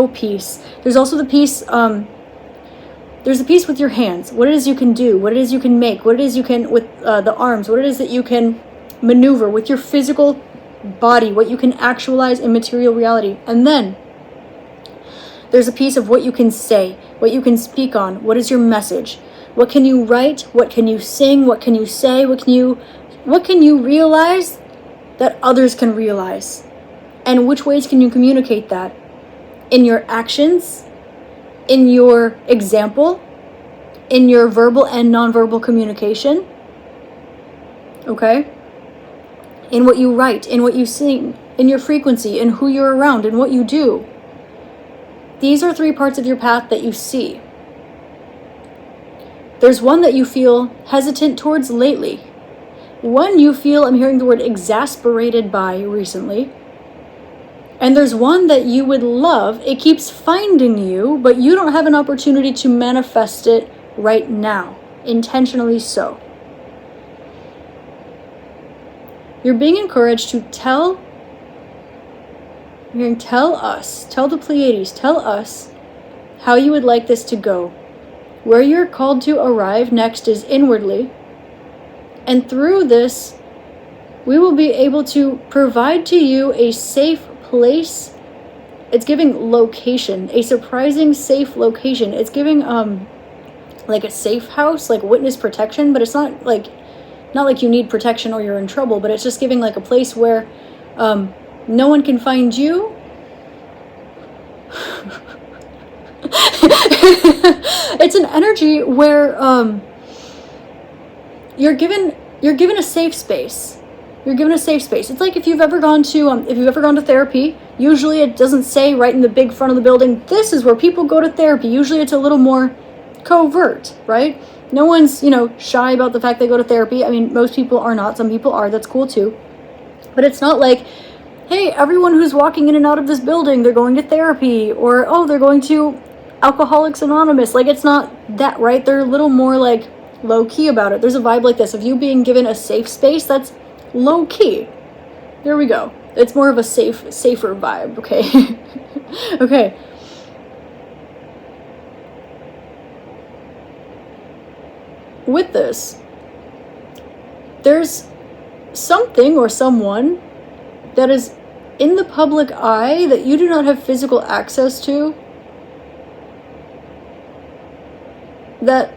piece. There's also the piece, there's the piece with your hands, what it is you can do, what it is you can make, what it is you can, with the arms, what it is that you can maneuver with your physical body, what you can actualize in material reality. And then there's a piece of what you can say, what you can speak on, what is your message, what can you write, what can you sing, what can you say, what can you realize that others can realize, and which ways can you communicate that? In your actions, in your example, in your verbal and nonverbal communication, okay? In what you write, in what you sing, in your frequency, in who you're around, in what you do. These are 3 parts of your path that you see. There's one that you feel hesitant towards lately. One you feel, I'm hearing the word exasperated by recently. And there's one that you would love. It keeps finding you, but you don't have an opportunity to manifest it right now, intentionally so. You're being encouraged to tell the Pleiades, tell us how you would like this to go. Where you're called to arrive next is inwardly. And through this, we will be able to provide to you a safe place. It's giving location, a surprising safe location. It's giving like a safe house, like witness protection, but it's not like you need protection or you're in trouble, but it's just giving like a place where no one can find you. It's an energy where you're given a safe space. You're given a safe space. It's like if you've ever gone to therapy, usually it doesn't say right in the big front of the building, this is where people go to therapy. Usually it's a little more covert, right? No one's, shy about the fact they go to therapy. I mean, most people are not. Some people are. That's cool too. But it's not like, hey, everyone who's walking in and out of this building, they're going to therapy, or, oh, they're going to Alcoholics Anonymous. Like, it's not that, right? They're a little more like low key about it. There's a vibe like this of you being given a safe space that's low key. There we go. It's more of a safer vibe, okay? Okay. With this, there's something or someone that is in the public eye that you do not have physical access to, that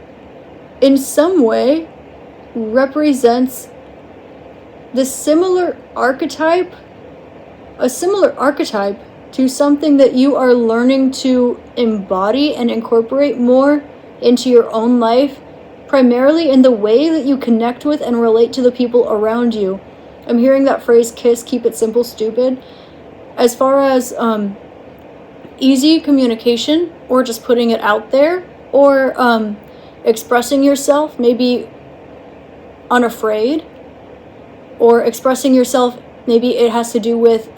in some way represents a similar archetype to something that you are learning to embody and incorporate more into your own life, primarily in the way that you connect with and relate to the people around you. I'm hearing that phrase, KISS, keep it simple, stupid. As far as easy communication, or just putting it out there, or expressing yourself, maybe unafraid, or expressing yourself, maybe it has to do with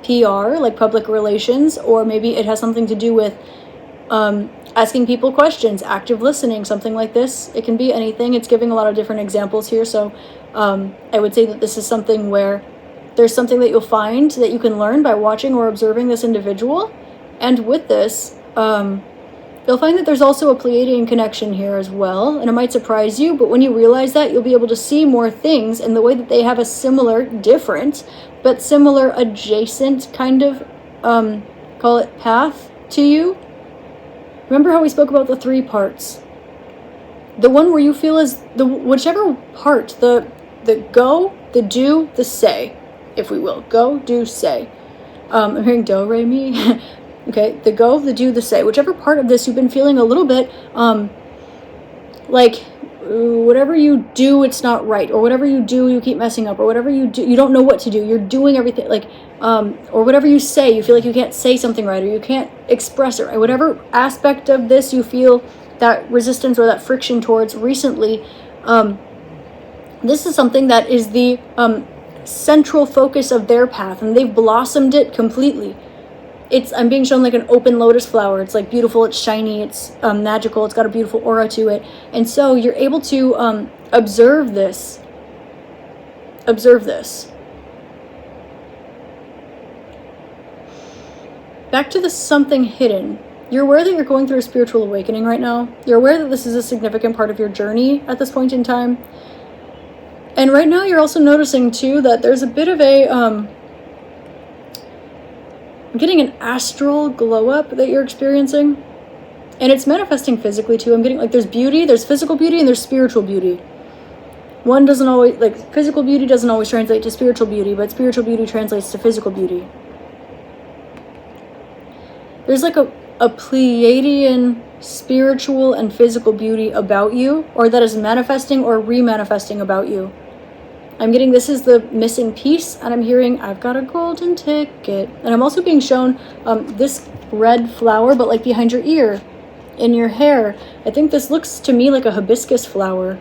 PR, like public relations, or maybe it has something to do with asking people questions, active listening, something like this. It can be anything. It's giving a lot of different examples here. So I would say that this is something where there's something that you'll find that you can learn by watching or observing this individual. And with this, you'll find that there's also a Pleiadian connection here as well, and it might surprise you, but when you realize that, you'll be able to see more things in the way that they have a similar, different, but similar adjacent kind of, call it path to you. Remember how we spoke about the 3 parts? The one where you feel is whichever part, the go, the do, the say, if we will. Go, do, say. I'm hearing do, re, mi. Okay, the go, the do, the say. Whichever part of this you've been feeling a little bit, like, whatever you do, it's not right. Or whatever you do, you keep messing up. Or whatever you do, you don't know what to do. You're doing everything, like, or whatever you say, you feel like you can't say something right. Or you can't express it right. Whatever aspect of this you feel that resistance or that friction towards recently, this is something that is the central focus of their path. And they've blossomed it completely. I'm being shown like an open lotus flower. It's like beautiful, it's shiny, it's magical, it's got a beautiful aura to it. And so you're able to observe this. Observe this. Back to the something hidden. You're aware that you're going through a spiritual awakening right now. You're aware that this is a significant part of your journey at this point in time. And right now you're also noticing too that there's a bit of a I'm getting an astral glow up that you're experiencing, and it's manifesting physically too. I'm getting like there's beauty, there's physical beauty, and there's spiritual beauty. One doesn't always, like, physical beauty doesn't always translate to spiritual beauty, but spiritual beauty translates to physical beauty. There's like a Pleiadian spiritual and physical beauty about you, or that is manifesting or re-manifesting about you. I'm getting this is the missing piece, and I'm hearing I've got a golden ticket. And I'm also being shown this red flower, but like behind your ear, in your hair. I think this looks to me like a hibiscus flower.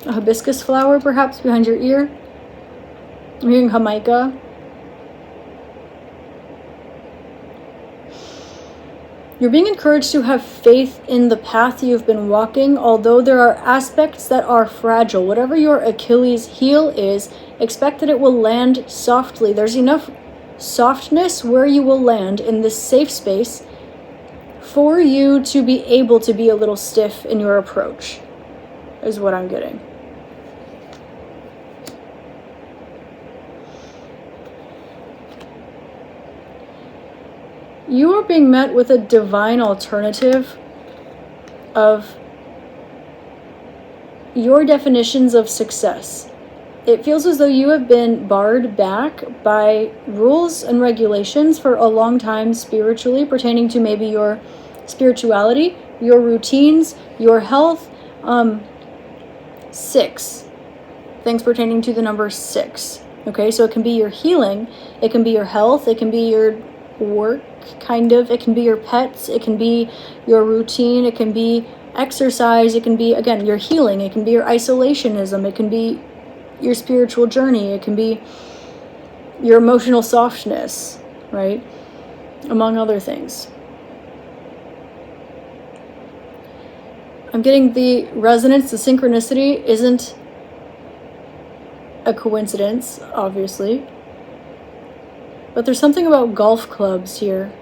A hibiscus flower perhaps behind your ear. I'm hearing Jamaica. You're being encouraged to have faith in the path you've been walking, although there are aspects that are fragile. Whatever your Achilles heel is, expect that it will land softly. There's enough softness where you will land in this safe space for you to be able to be a little stiff in your approach, is what I'm getting. You are being met with a divine alternative of your definitions of success. It feels as though you have been barred back by rules and regulations for a long time spiritually, pertaining to maybe your spirituality, your routines, your health. 6. Things pertaining to the number 6. Okay, so it can be your healing, it can be your health, it can be your work, kind of, it can be your pets, it can be your routine, it can be exercise, it can be, again, your healing, it can be your isolationism, it can be your spiritual journey, it can be your emotional softness, right? Among other things. I'm getting the resonance, the synchronicity isn't a coincidence, obviously. But there's something about golf clubs here.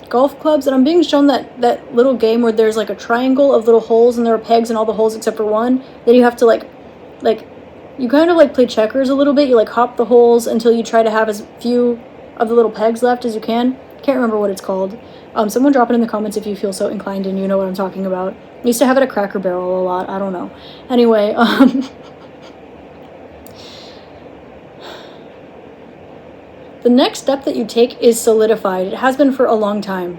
Golf clubs, and I'm being shown that little game where there's like a triangle of little holes and there are pegs in all the holes except for one. Then you have to like you kind of like play checkers a little bit. You like hop the holes until you try to have as few of the little pegs left as you can. Can't remember what it's called. Someone drop it in the comments if you feel so inclined and you know what I'm talking about. I used to have it at Cracker Barrel a lot. I don't know. Anyway, the next step that you take is solidified. It has been for a long time.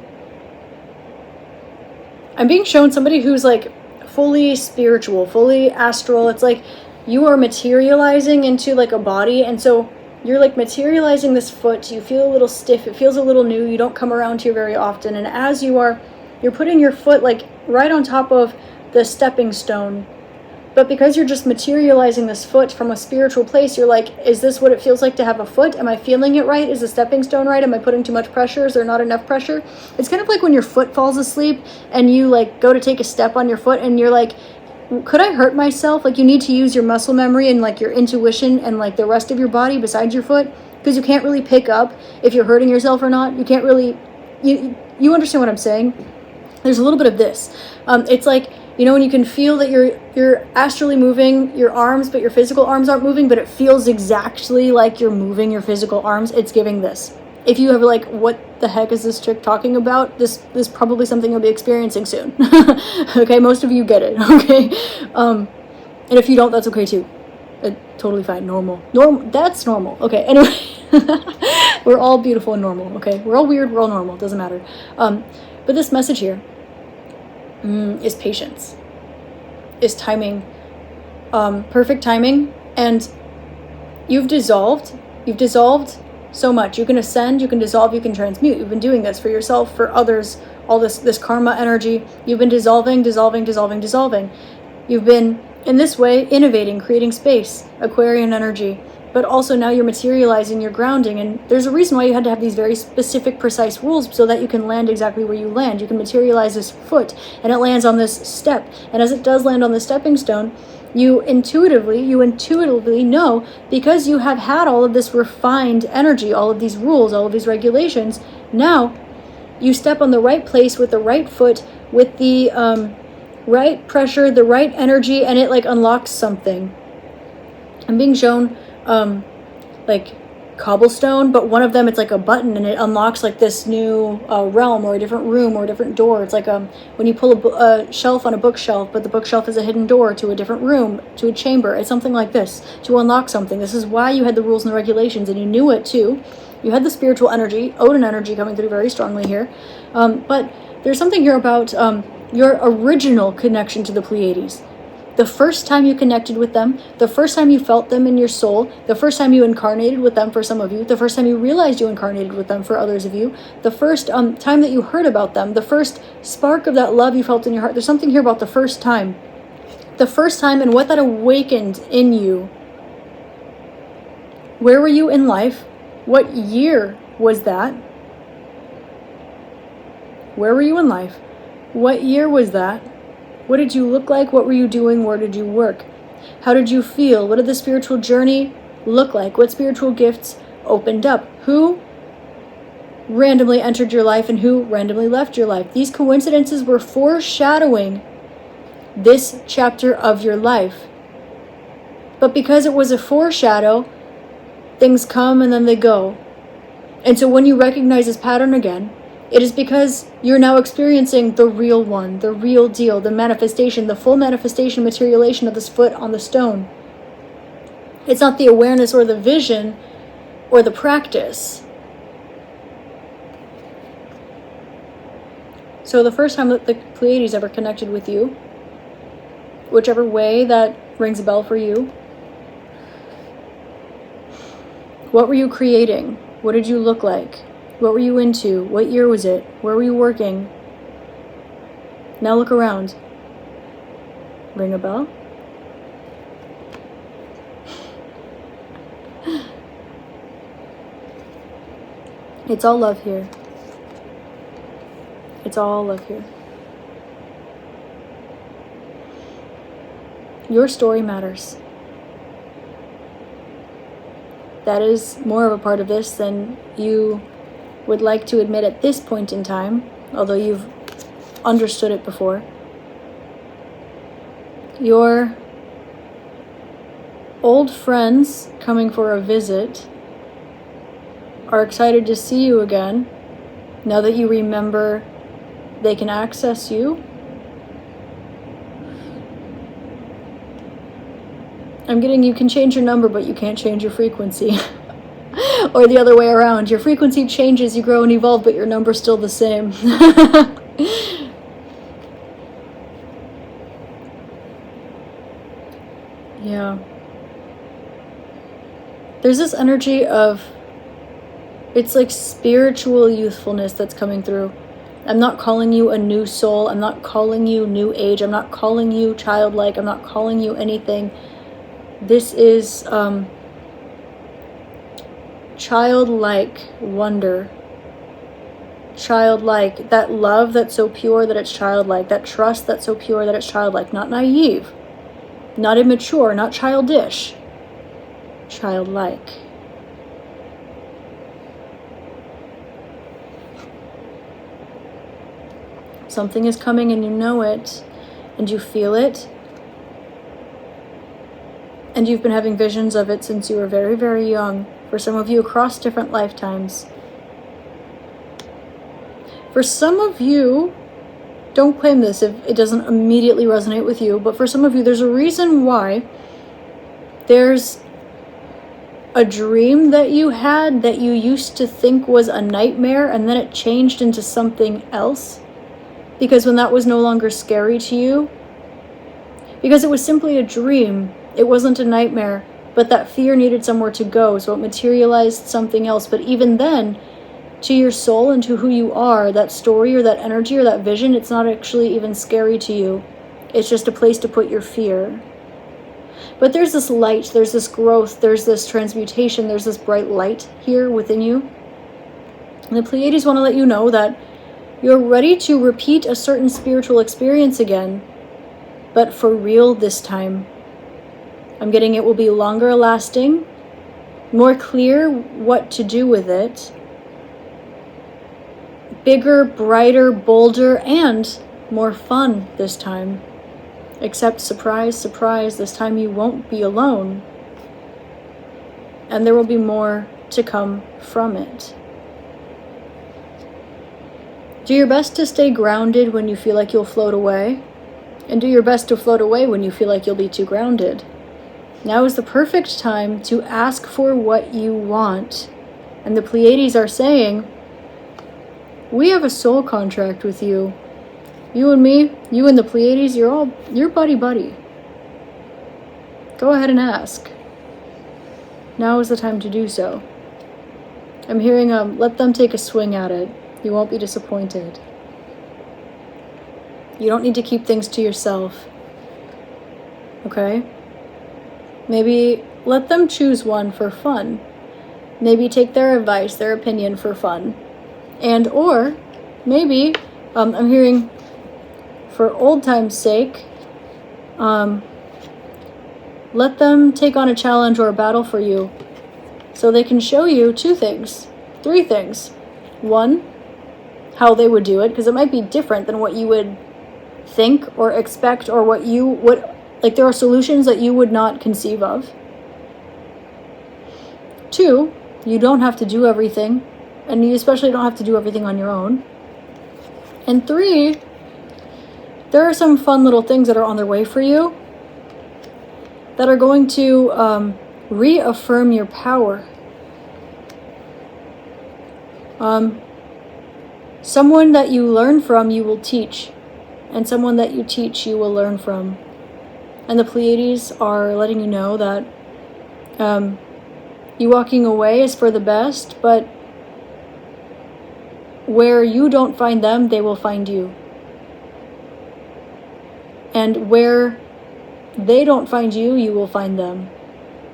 I'm being shown somebody who's like fully spiritual, fully astral. It's like you are materializing into like a body, and so you're like materializing this foot. You feel a little stiff. It feels a little new. You don't come around here very often. And as you're putting your foot like right on top of the stepping stone But because you're just materializing this foot from a spiritual place, you're like, is this what it feels like to have a foot? Am I feeling it right? Is the stepping stone right? Am I putting too much pressure? Is there not enough pressure? It's kind of like when your foot falls asleep and you like go to take a step on your foot and you're like, could I hurt myself? Like, you need to use your muscle memory and like your intuition and like the rest of your body besides your foot, because you can't really pick up if you're hurting yourself or not. You can't really, you understand what I'm saying? There's a little bit of this. It's like, you know, when you can feel that you're astrally moving your arms, but your physical arms aren't moving, but it feels exactly like you're moving your physical arms. It's giving this. If you have like, what the heck is this chick talking about? This is probably something you'll be experiencing soon. Okay, most of you get it. Okay, and if you don't, that's okay too. Totally fine. Normal. That's normal. Okay. Anyway, we're all beautiful and normal. Okay, we're all weird. We're all normal. Doesn't matter. But this message here is patience, is timing, perfect timing, and you've dissolved so much. You can ascend, you can dissolve, you can transmute. You've been doing this for yourself, for others, all this karma energy. You've been dissolving. You've been, in this way, innovating, creating space, Aquarian energy. But also now you're materializing, you're grounding, and there's a reason why you had to have these very specific, precise rules so that you can land exactly where you land. You can materialize this foot, and it lands on this step. And as it does land on the stepping stone, you intuitively know, because you have had all of this refined energy, all of these rules, all of these regulations. Now you step on the right place with the right foot, with the right pressure, the right energy, and it like unlocks something. I'm being shown like cobblestone, but one of them, it's like a button, and it unlocks like this new realm, or a different room, or a different door. It's like when you pull a shelf on a bookshelf, but the bookshelf is a hidden door to a different room, to a chamber. It's something like this, to unlock something. This is why you had the rules and the regulations, and you knew it too. You had the spiritual energy, Odin energy, coming through very strongly here. But there's something here about your original connection to the Pleiades. The first time you connected with them, the first time you felt them in your soul, the first time you incarnated with them for some of you, the first time you realized you incarnated with them for others of you, the first time that you heard about them, the first spark of that love you felt in your heart. There's something here about the first time. The first time and what that awakened in you. Where were you in life? What year was that? Where were you in life? What year was that? What did you look like? What were you doing? Where did you work? How did you feel? What did the spiritual journey look like? What spiritual gifts opened up? Who randomly entered your life and who randomly left your life? These coincidences were foreshadowing this chapter of your life. But because it was a foreshadow, things come and then they go. And so when you recognize this pattern again, it is because you're now experiencing the real one, the real deal, the manifestation, the full manifestation, materialization of this foot on the stone. It's not the awareness or the vision or the practice. So the first time that the Pleiades ever connected with you, whichever way that rings a bell for you, what were you creating? What did you look like? What were you into? What year was it? Where were you working? Now look around. Ring a bell? It's all love here. It's all love here. Your story matters. That is more of a part of this than you would like to admit at this point in time, although you've understood it before. Your old friends coming for a visit are excited to see you again, now that you remember they can access you. I'm getting you can change your number, but you can't change your frequency. Or the other way around. Your frequency changes, you grow and evolve, but your number's still the same. Yeah. There's this energy of, it's like spiritual youthfulness that's coming through. I'm not calling you a new soul. I'm not calling you new age. I'm not calling you childlike. I'm not calling you anything. This is childlike wonder. Childlike, that love that's so pure that it's childlike, that trust that's so pure that it's childlike, not naive, not immature, not childish, childlike. Something is coming and you know it, and you feel it, and you've been having visions of it since you were very, very young, for some of you across different lifetimes. For some of you, don't claim this if it doesn't immediately resonate with you, but for some of you, there's a reason why there's a dream that you had that you used to think was a nightmare, and then it changed into something else. Because when that was no longer scary to you, because it was simply a dream, it wasn't a nightmare, but that fear needed somewhere to go, so it materialized something else. But even then, to your soul and to who you are, that story or that energy or that vision, it's not actually even scary to you. It's just a place to put your fear. But there's this light, there's this growth, there's this transmutation, there's this bright light here within you. And the Pleiades want to let you know that you're ready to repeat a certain spiritual experience again, but for real this time. I'm getting it will be longer lasting, more clear what to do with it, bigger, brighter, bolder, and more fun this time. Except, surprise, surprise, this time you won't be alone. And there will be more to come from it. Do your best to stay grounded when you feel like you'll float away, and do your best to float away when you feel like you'll be too grounded. Now is the perfect time to ask for what you want. And the Pleiades are saying, we have a soul contract with you. You and me, you and the Pleiades, you're buddy-buddy. Go ahead and ask. Now is the time to do so. I'm hearing let them take a swing at it. You won't be disappointed. You don't need to keep things to yourself. Okay? Maybe let them choose one for fun. Maybe take their advice, their opinion for fun. And or maybe, I'm hearing, for old time's sake, let them take on a challenge or a battle for you so they can show you 2 things, 3 things. 1, how they would do it, because it might be different than what you would think or expect, or what you would, like there are solutions that you would not conceive of. 2, you don't have to do everything, and you especially don't have to do everything on your own. And 3, there are some fun little things that are on their way for you that are going to reaffirm your power. Someone that you learn from, you will teach. And someone that you teach, you will learn from. And the Pleiades are letting you know that you walking away is for the best, but where you don't find them, they will find you. And where they don't find you, you will find them.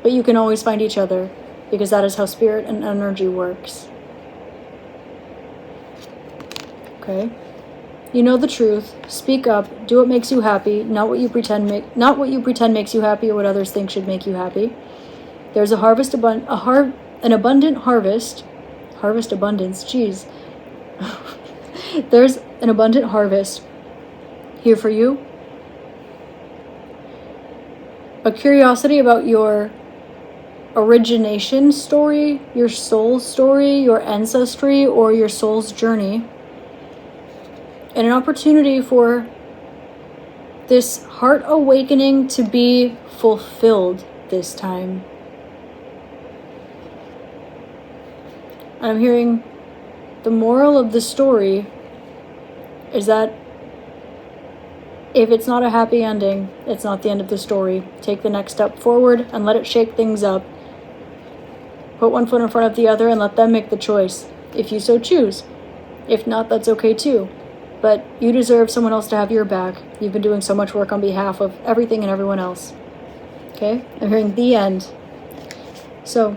But you can always find each other, because that is how spirit and energy works. Okay? You know the truth. Speak up. Do what makes you happy, not what you pretend makes you happy or what others think should make you happy. There's an abundant harvest. Harvest abundance. Jeez. There's an abundant harvest here for you. A curiosity about your origination story, your soul story, your ancestry, or your soul's journey. And an opportunity for this heart awakening to be fulfilled this time. I'm hearing the moral of the story is that if it's not a happy ending, it's not the end of the story. Take the next step forward and let it shake things up. Put one foot in front of the other and let them make the choice, if you so choose. If not, that's okay too. but you deserve someone else to have your back. You've been doing so much work on behalf of everything and everyone else. Okay? I'm hearing the end. So,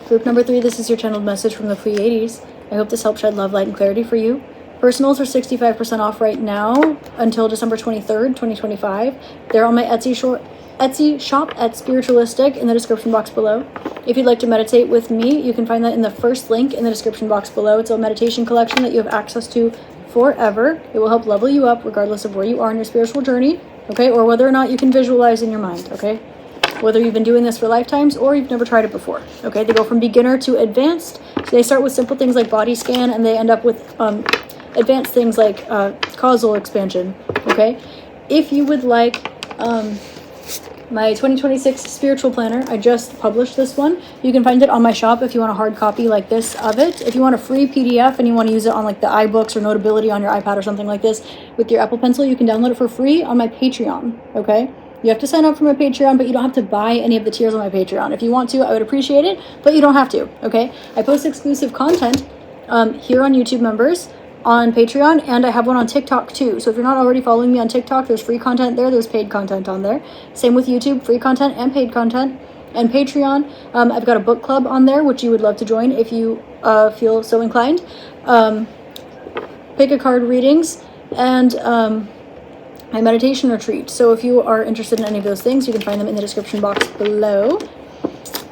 group number 3, this is your channeled message from the Pleiades. I hope this helps shed love, light, and clarity for you. Personals are 65% off right now until December 23rd, 2025. They're on my Etsy shop at Spiritualistik in the description box below. If you'd like to meditate with me, you can find that in the first link in the description box below. It's a meditation collection that you have access to forever. It will help level you up regardless of where you are in your spiritual journey, okay, or whether or not you can visualize in your mind, okay? Whether you've been doing this for lifetimes or you've never tried it before, okay? They go from beginner to advanced. So they start with simple things like body scan, and they end up with advanced things like causal expansion, okay? If you would like my 2026 spiritual planner, I just published this one. You can find it on my shop if you want a hard copy like this of it. If you want a free PDF and you want to use it on like the iBooks or Notability on your iPad or something like this with your Apple Pencil, you can download it for free on my Patreon, okay? You have to sign up for my Patreon, but you don't have to buy any of the tiers on my Patreon. If you want to, I would appreciate it, but you don't have to, okay? I post exclusive content here on YouTube members, on Patreon, and I have one on TikTok too. So if you're not already following me on TikTok, there's free content there, there's paid content on there. Same with YouTube, free content and paid content. And Patreon, I've got a book club on there, which you would love to join if you feel so inclined. Pick a card readings, and my meditation retreat. So if you are interested in any of those things, you can find them in the description box below.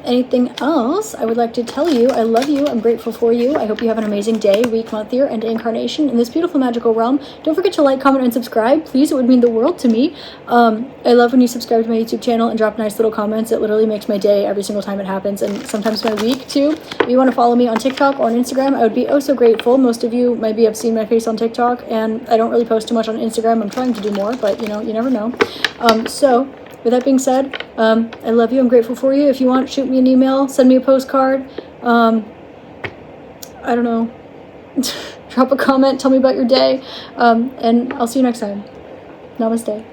Anything else I would like to tell you? I love you. I'm grateful for you. I hope you have an amazing day, week, month, year, and incarnation in this beautiful magical realm. Don't forget to like, comment, and subscribe. Please, it would mean the world to me. I love when you subscribe to my YouTube channel and drop nice little comments. It literally makes my day every single time it happens, and sometimes my week too. If you want to follow me on TikTok or on Instagram, I would be oh so grateful. Most of you maybe have seen my face on TikTok, and I don't really post too much on Instagram. I'm trying to do more, but you know, you never know. So with that being said, I love you. I'm grateful for you. If you want, shoot me an email, send me a postcard. I don't know. Drop a comment. Tell me about your day. And I'll see you next time. Namaste.